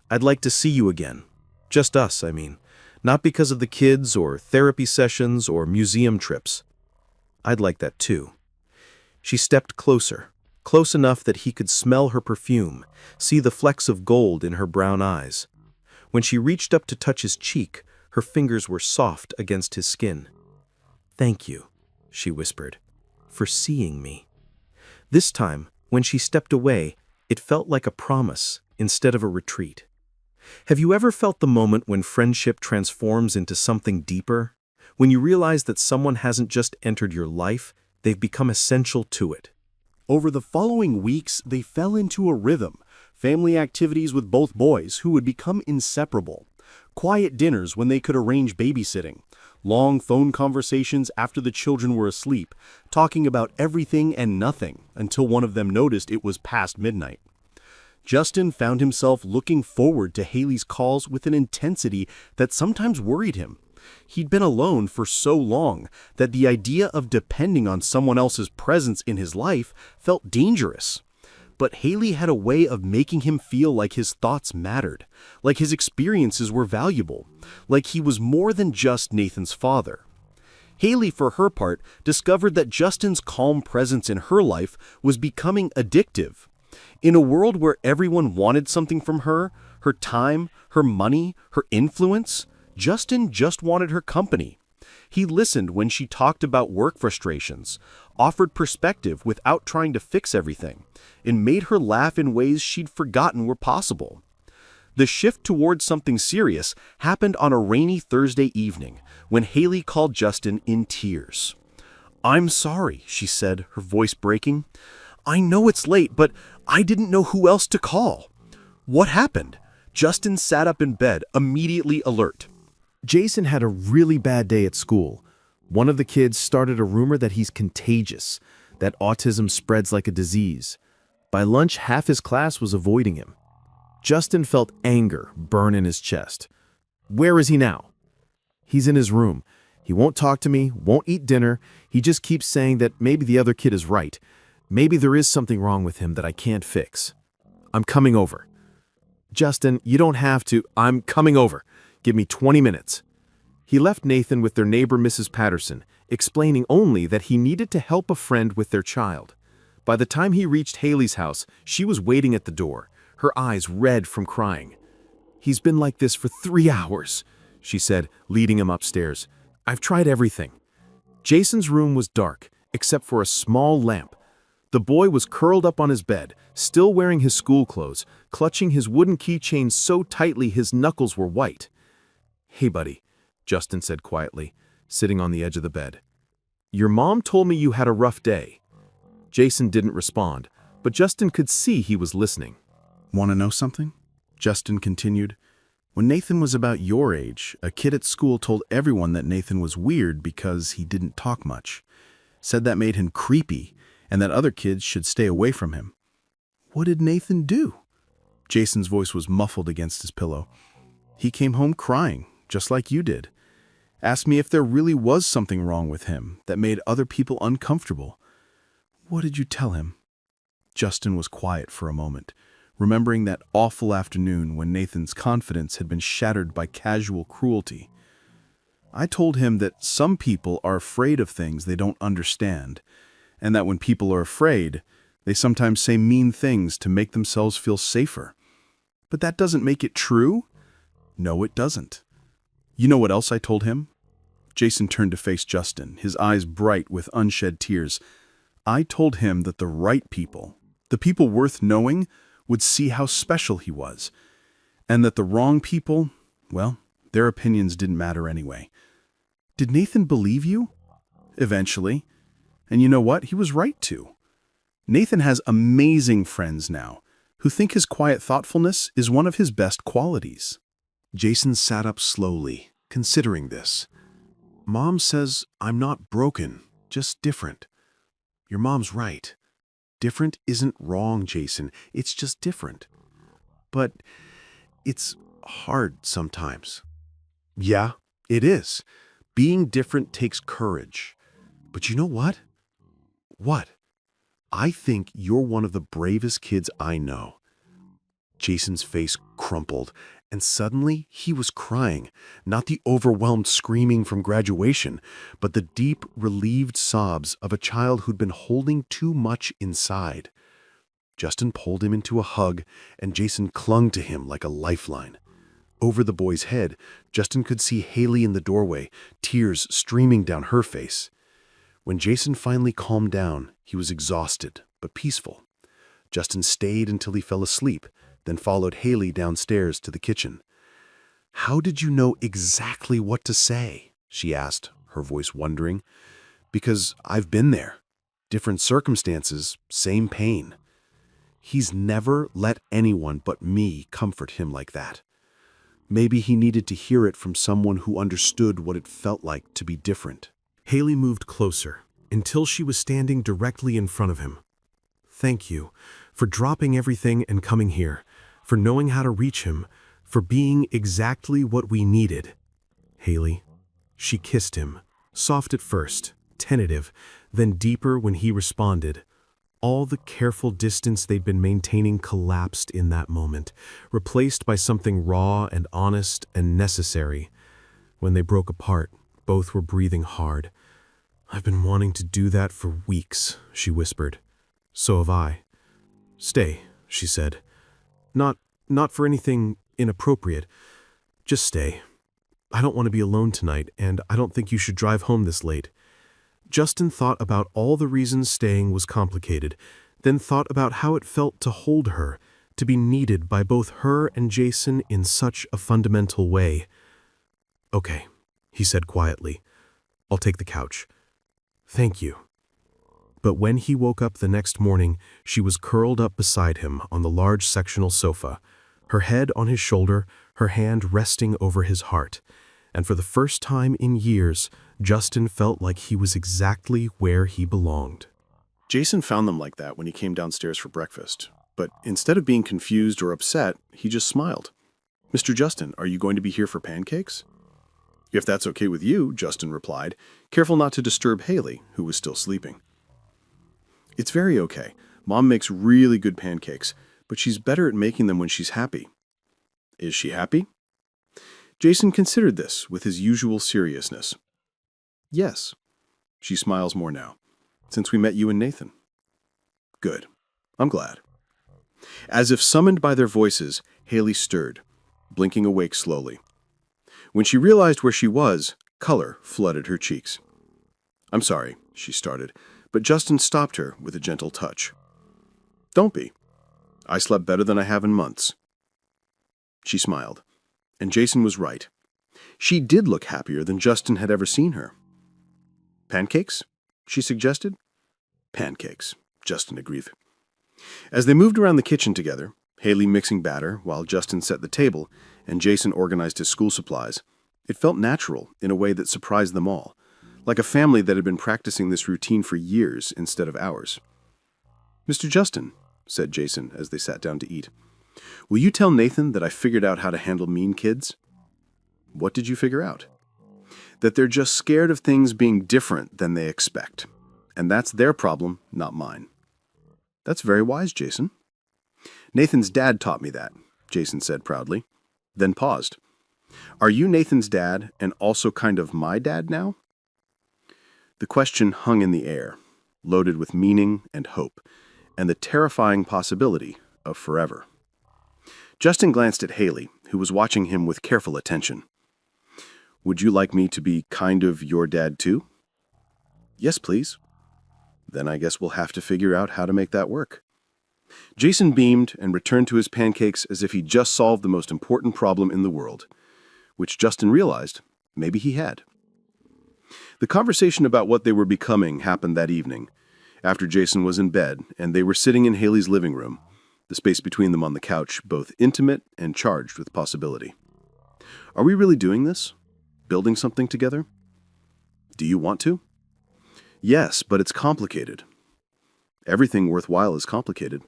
"I'd like to see you again. Just us, I mean. Not because of the kids or therapy sessions or museum trips." "I'd like that too." She stepped closer, close enough that he could smell her perfume, see the flecks of gold in her brown eyes. When she reached up to touch his cheek, her fingers were soft against his skin. "Thank you," she whispered, "for seeing me." This time, when she stepped away, it felt like a promise instead of a retreat. Have you ever felt the moment when friendship transforms into something deeper? When you realize that someone hasn't just entered your life, they've become essential to it. Over the following weeks, they fell into a rhythm, family activities with both boys who would become inseparable, quiet dinners when they could arrange babysitting, long phone conversations after the children were asleep, talking about everything and nothing until one of them noticed it was past midnight. Justin found himself looking forward to Haley's calls with an intensity that sometimes worried him. He'd been alone for so long that the idea of depending on someone else's presence in his life felt dangerous. But Haley had a way of making him feel like his thoughts mattered, like his experiences were valuable, like he was more than just Nathan's father. Haley, for her part, discovered that Justin's calm presence in her life was becoming addictive. In a world where everyone wanted something from her, her time, her money, her influence, Justin just wanted her company. He listened when she talked about work frustrations, offered perspective without trying to fix everything, and made her laugh in ways she'd forgotten were possible. The shift towards something serious happened on a rainy Thursday evening when Haley called Justin in tears. "I'm sorry," she said, her voice breaking. "I know it's late, but I didn't know who else to call." "What happened?" Justin sat up in bed, immediately alert. Jason had a really bad day at school. One of the kids started a rumor that he's contagious, that autism spreads like a disease. By lunch, half his class was avoiding him. Justin felt anger burn in his chest. Where is he now? He's in his room. He won't talk to me, won't eat dinner. He just keeps saying that maybe the other kid is right. Maybe there is something wrong with him that I can't fix. I'm coming over. Justin, you don't have to. I'm coming over. Give me 20 minutes. He left Nathan with their neighbor, Mrs. Patterson, explaining only that he needed to help a friend with their child. By the time he reached Haley's house, she was waiting at the door, her eyes red from crying. "He's been like this for 3 hours," she said, leading him upstairs. "I've tried everything." Jason's room was dark, except for a small lamp. The boy was curled up on his bed, still wearing his school clothes, clutching his wooden keychain so tightly his knuckles were white. "Hey, buddy," Justin said quietly, sitting on the edge of the bed. "Your mom told me you had a rough day." Jason didn't respond, but Justin could see he was listening. Want to know something? Justin continued. When Nathan was about your age, a kid at school told everyone that Nathan was weird because he didn't talk much. Said that made him creepy and that other kids should stay away from him. What did Nathan do? Jason's voice was muffled against his pillow. He came home crying, just like you did. Asked me if there really was something wrong with him that made other people uncomfortable. What did you tell him? Justin was quiet for a moment, remembering that awful afternoon when Nathan's confidence had been shattered by casual cruelty. I told him that some people are afraid of things they don't understand, and that when people are afraid, they sometimes say mean things to make themselves feel safer. But that doesn't make it true? No, it doesn't. You know what else I told him? Jason turned to face Justin, his eyes bright with unshed tears. I told him that the right people, the people worth knowing, would see how special he was, and that the wrong people, well, their opinions didn't matter anyway. Did Nathan believe you? Eventually. And you know what? He was right to. Nathan has amazing friends now, who think his quiet thoughtfulness is one of his best qualities. Jason sat up slowly, considering this. Mom says I'm not broken, just different. Your mom's right. Different isn't wrong, Jason. It's just different. But it's hard sometimes. Yeah, it is. Being different takes courage. But you know what? What? I think you're one of the bravest kids I know. Jason's face crumpled, and suddenly he was crying, not the overwhelmed screaming from graduation, but the deep, relieved sobs of a child who'd been holding too much inside. Justin pulled him into a hug, and Jason clung to him like a lifeline. Over the boy's head, Justin could see Haley in the doorway, tears streaming down her face. When Jason finally calmed down, he was exhausted but peaceful. Justin stayed until he fell asleep, then followed Haley downstairs to the kitchen. "How did you know exactly what to say?" she asked, her voice wondering. "Because I've been there. Different circumstances, same pain. He's never let anyone but me comfort him like that. Maybe he needed to hear it from someone who understood what it felt like to be different." Haley moved closer, until she was standing directly in front of him. "Thank you for dropping everything and coming here, for knowing how to reach him, for being exactly what we needed." "Haley." She kissed him, soft at first, tentative, then deeper when he responded. All the careful distance they'd been maintaining collapsed in that moment, replaced by something raw and honest and necessary. When they broke apart, both were breathing hard. "I've been wanting to do that for weeks," she whispered. "So have I." "Stay," she said. Not for anything inappropriate. Just stay. I don't want to be alone tonight, and I don't think you should drive home this late." Justin thought about all the reasons staying was complicated, then thought about how it felt to hold her, to be needed by both her and Jason in such a fundamental way. "Okay," he said quietly. "I'll take the couch." "Thank you." But when he woke up the next morning, she was curled up beside him on the large sectional sofa, her head on his shoulder, her hand resting over his heart. And for the first time in years, Justin felt like he was exactly where he belonged. Jason found them like that when he came downstairs for breakfast. But instead of being confused or upset, he just smiled. "Mr. Justin, are you going to be here for pancakes?" "If that's okay with you," Justin replied, careful not to disturb Haley, who was still sleeping. "It's very okay. Mom makes really good pancakes, but she's better at making them when she's happy." "Is she happy?" Jason considered this with his usual seriousness. "Yes." She smiles more now. "Since we met you and Nathan." "Good. I'm glad." As if summoned by their voices, Haley stirred, blinking awake slowly. When she realized where she was, color flooded her cheeks. "I'm sorry," she started, but Justin stopped her with a gentle touch. "Don't be. I slept better than I have in months." She smiled, and Jason was right. She did look happier than Justin had ever seen her. "Pancakes?" she suggested. "Pancakes," Justin agreed. As they moved around the kitchen together, Haley mixing batter while Justin set the table and Jason organized his school supplies, it felt natural in a way that surprised them all, like a family that had been practicing this routine for years instead of hours. "Mr. Justin," said Jason as they sat down to eat, "will you tell Nathan that I figured out how to handle mean kids?" "What did you figure out?" "That they're just scared of things being different than they expect. And that's their problem, not mine." "That's very wise, Jason." "Nathan's dad taught me that," Jason said proudly, then paused. "Are you Nathan's dad and also kind of my dad now?" The question hung in the air, loaded with meaning and hope, and the terrifying possibility of forever. Justin glanced at Haley, who was watching him with careful attention. "Would you like me to be kind of your dad too?" "Yes, please." "Then I guess we'll have to figure out how to make that work." Jason beamed and returned to his pancakes as if he'd just solved the most important problem in the world, which Justin realized maybe he had. The conversation about what they were becoming happened that evening, after Jason was in bed and they were sitting in Haley's living room, the space between them on the couch both intimate and charged with possibility. "Are we really doing this? Building something together?" "Do you want to?" "Yes, but it's complicated." "Everything worthwhile is complicated."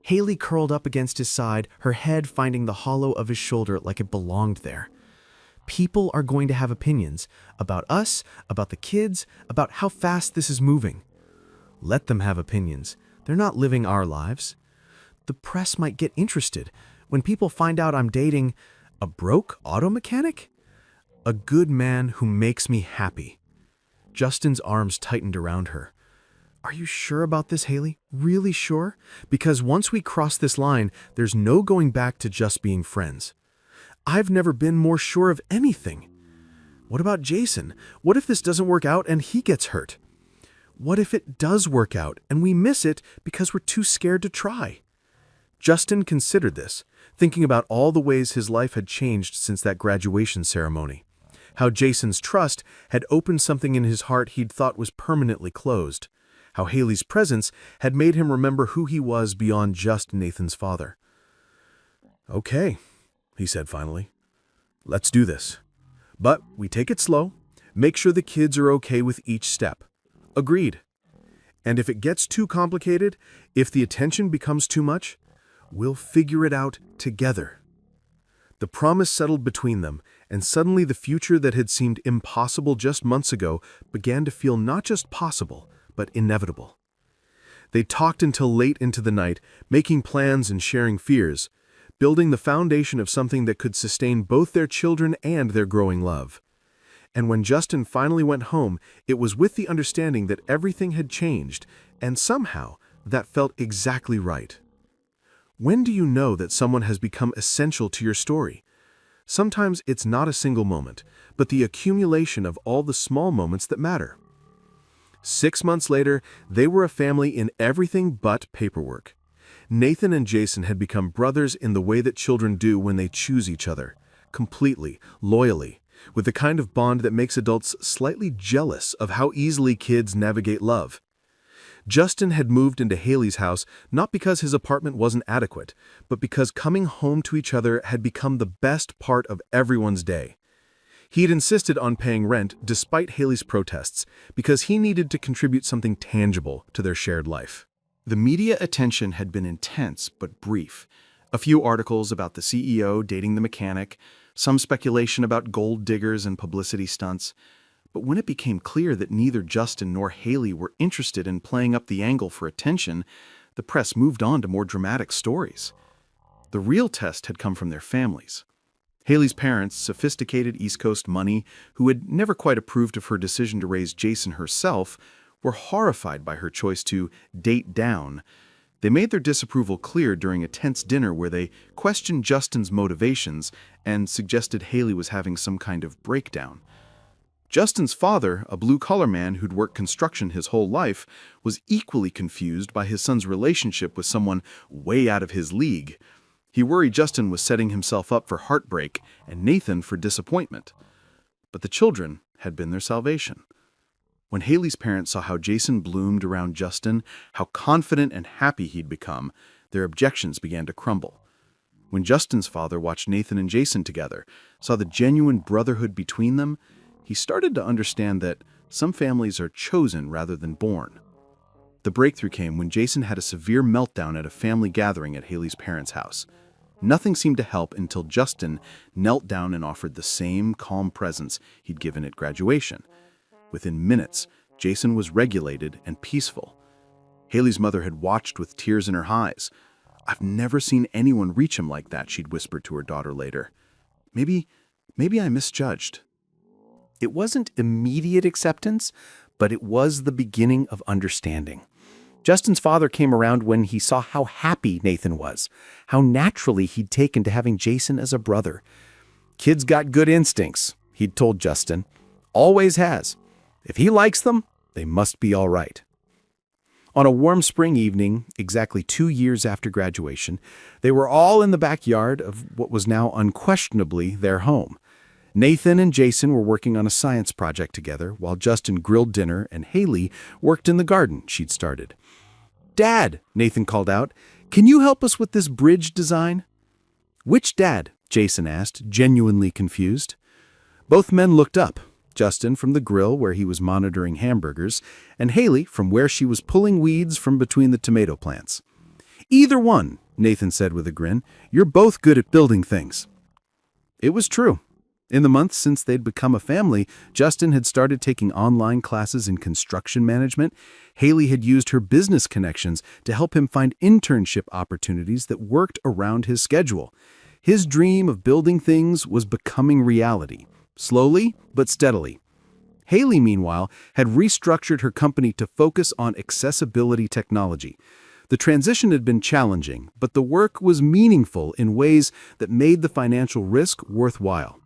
Haley curled up against his side, her head finding the hollow of his shoulder like it belonged there. People are going to have opinions about us, about the kids, about how fast this is moving. Let them have opinions. They're not living our lives. The press might get interested when people find out I'm dating a broke auto mechanic, a good man who makes me happy. Justin's arms tightened around her. "Are you sure about this, Haley? Really sure? Because once we cross this line, there's no going back to just being friends. I've never been more sure of anything. What about Jason? What if this doesn't work out and he gets hurt? What if it does work out and we miss it because we're too scared to try?" Justin considered this, thinking about all the ways his life had changed since that graduation ceremony. How Jason's trust had opened something in his heart he'd thought was permanently closed. How Haley's presence had made him remember who he was beyond just Nathan's father. "Okay," he said finally. "Let's do this. But we take it slow, make sure the kids are okay with each step. Agreed. And if it gets too complicated, if the attention becomes too much, we'll figure it out together." The promise settled between them, and suddenly the future that had seemed impossible just months ago began to feel not just possible, but inevitable. They talked until late into the night, making plans and sharing fears, building the foundation of something that could sustain both their children and their growing love. And when Justin finally went home, it was with the understanding that everything had changed, and somehow that felt exactly right. When do you know that someone has become essential to your story? Sometimes it's not a single moment, but the accumulation of all the small moments that matter. 6 months later, they were a family in everything but paperwork. Nathan and Jason had become brothers in the way that children do when they choose each other, completely, loyally, with the kind of bond that makes adults slightly jealous of how easily kids navigate love. Justin had moved into Haley's house not because his apartment wasn't adequate, but because coming home to each other had become the best part of everyone's day. He had insisted on paying rent despite Haley's protests because he needed to contribute something tangible to their shared life. The media attention had been intense but brief. A few articles about the CEO dating the mechanic, some speculation about gold diggers and publicity stunts. But when it became clear that neither Justin nor Haley were interested in playing up the angle for attention, the press moved on to more dramatic stories. The real test had come from their families. Haley's parents, sophisticated East Coast money, who had never quite approved of her decision to raise Jason herself, were horrified by her choice to date down. They made their disapproval clear during a tense dinner where they questioned Justin's motivations and suggested Haley was having some kind of breakdown. Justin's father, a blue-collar man who'd worked construction his whole life, was equally confused by his son's relationship with someone way out of his league. He worried Justin was setting himself up for heartbreak and Nathan for disappointment. But the children had been their salvation. When Haley's parents saw how Jason bloomed around Justin, how confident and happy he'd become, their objections began to crumble. When Justin's father watched Nathan and Jason together, saw the genuine brotherhood between them, he started to understand that some families are chosen rather than born. The breakthrough came when Jason had a severe meltdown at a family gathering at Haley's parents' house. Nothing seemed to help until Justin knelt down and offered the same calm presence he'd given at graduation. Within minutes, Jason was regulated and peaceful. Haley's mother had watched with tears in her eyes. "I've never seen anyone reach him like that," she'd whispered to her daughter later. Maybe I misjudged." It wasn't immediate acceptance, but it was the beginning of understanding. Justin's father came around when he saw how happy Nathan was, how naturally he'd taken to having Jason as a brother. "Kid's got good instincts," he'd told Justin. "Always has. If he likes them, they must be all right." On a warm spring evening, exactly 2 years after graduation, they were all in the backyard of what was now unquestionably their home. Nathan and Jason were working on a science project together while Justin grilled dinner and Haley worked in the garden she'd started. "Dad," Nathan called out, "can you help us with this bridge design?" "Which dad?" Jason asked, genuinely confused. Both men looked up, Justin from the grill where he was monitoring hamburgers, and Haley from where she was pulling weeds from between the tomato plants. "Either one," Nathan said with a grin. "You're both good at building things." It was true. In the months since they'd become a family, Justin had started taking online classes in construction management. Haley had used her business connections to help him find internship opportunities that worked around his schedule. His dream of building things was becoming reality, slowly but steadily. Haley, meanwhile, had restructured her company to focus on accessibility technology. The transition had been challenging, but the work was meaningful in ways that made the financial risk worthwhile.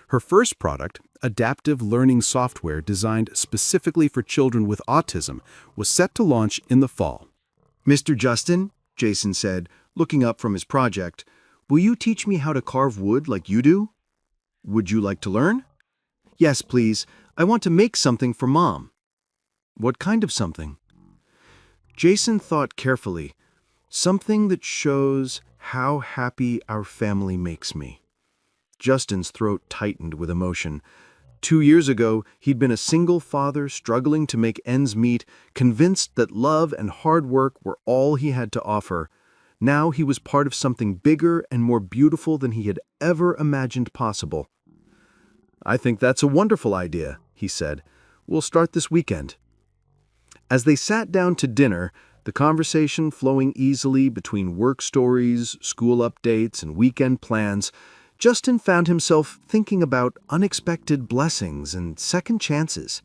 Her first product, adaptive learning software designed specifically for children with autism, was set to launch in the fall. "Mr. Justin," Jason said, looking up from his project, "will you teach me how to carve wood like you do?" "Would you like to learn?" "Yes, please. I want to make something for Mom." "What kind of something?" Jason thought carefully. "Something that shows how happy our family makes me." Justin's throat tightened with emotion. 2 years ago, he'd been a single father struggling to make ends meet, convinced that love and hard work were all he had to offer. Now he was part of something bigger and more beautiful than he had ever imagined possible. "I think that's a wonderful idea," he said. "We'll start this weekend." As they sat down to dinner, The conversation flowing easily between work stories, school updates, and weekend plans, Justin found himself thinking about unexpected blessings and second chances.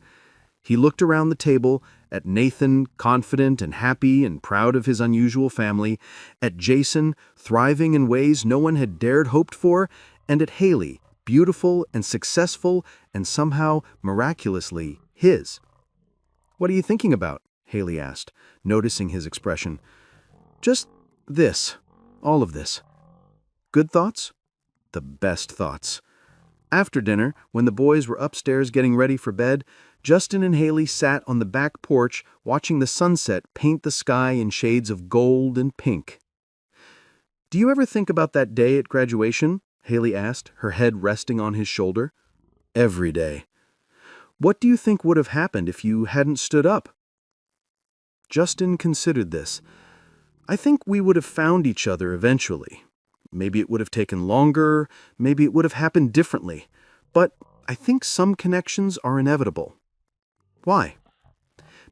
He looked around the table at Nathan, confident and happy and proud of his unusual family, at Jason, thriving in ways no one had dared hoped for, and at Haley, beautiful and successful and somehow, miraculously, his. "What are you thinking about?" Haley asked, noticing his expression. "Just this. All of this." "Good thoughts?" "The best thoughts." After dinner, when the boys were upstairs getting ready for bed, Justin and Haley sat on the back porch watching the sunset paint the sky in shades of gold and pink. "Do you ever think about that day at graduation?" Haley asked, her head resting on his shoulder. "Every day." "What do you think would have happened if you hadn't stood up?" Justin considered this. "I think we would have found each other eventually. Maybe it would have taken longer, maybe it would have happened differently. But I think some connections are inevitable." "Why?"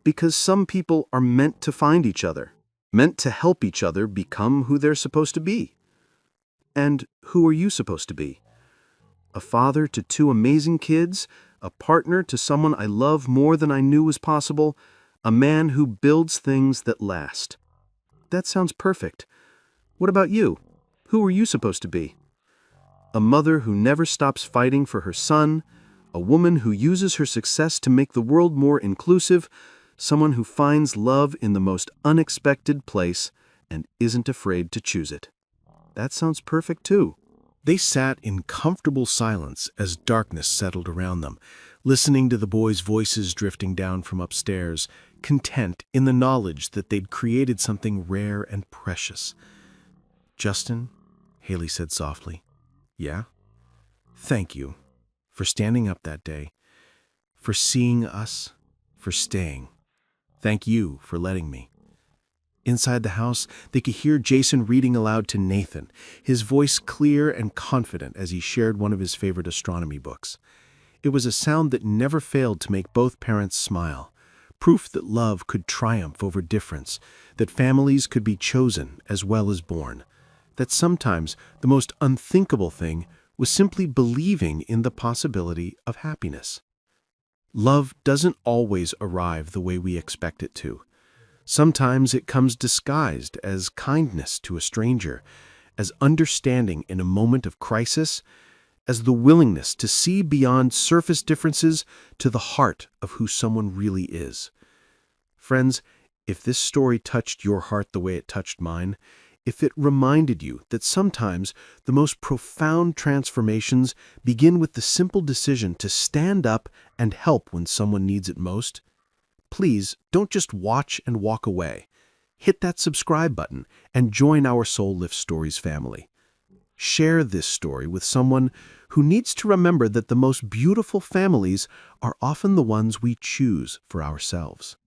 "Because some people are meant to find each other, meant to help each other become who they're supposed to be." "And who are you supposed to be?" "A father to two amazing kids, a partner to someone I love more than I knew was possible, a man who builds things that last." "That sounds perfect. What about you? Who are you supposed to be?" "A mother who never stops fighting for her son, a woman who uses her success to make the world more inclusive, someone who finds love in the most unexpected place and isn't afraid to choose it." "That sounds perfect too." They sat in comfortable silence as darkness settled around them, listening to the boys' voices drifting down from upstairs, content in the knowledge that they'd created something rare and precious. "Justin," Haley said softly. "Yeah?" "Thank you for standing up that day, for seeing us, for staying. Thank you for letting me." Inside the house, they could hear Jason reading aloud to Nathan, his voice clear and confident as he shared one of his favorite astronomy books. It was a sound that never failed to make both parents smile, proof that love could triumph over difference, that families could be chosen as well as born, that sometimes the most unthinkable thing was simply believing in the possibility of happiness. Love doesn't always arrive the way we expect it to. Sometimes it comes disguised as kindness to a stranger, as understanding in a moment of crisis, as the willingness to see beyond surface differences to the heart of who someone really is. Friends, if this story touched your heart the way it touched mine, if it reminded you that sometimes the most profound transformations begin with the simple decision to stand up and help when someone needs it most, please don't just watch and walk away. Hit that subscribe button and join our Soul Lift Stories family. Share this story with someone who needs to remember that the most beautiful families are often the ones we choose for ourselves.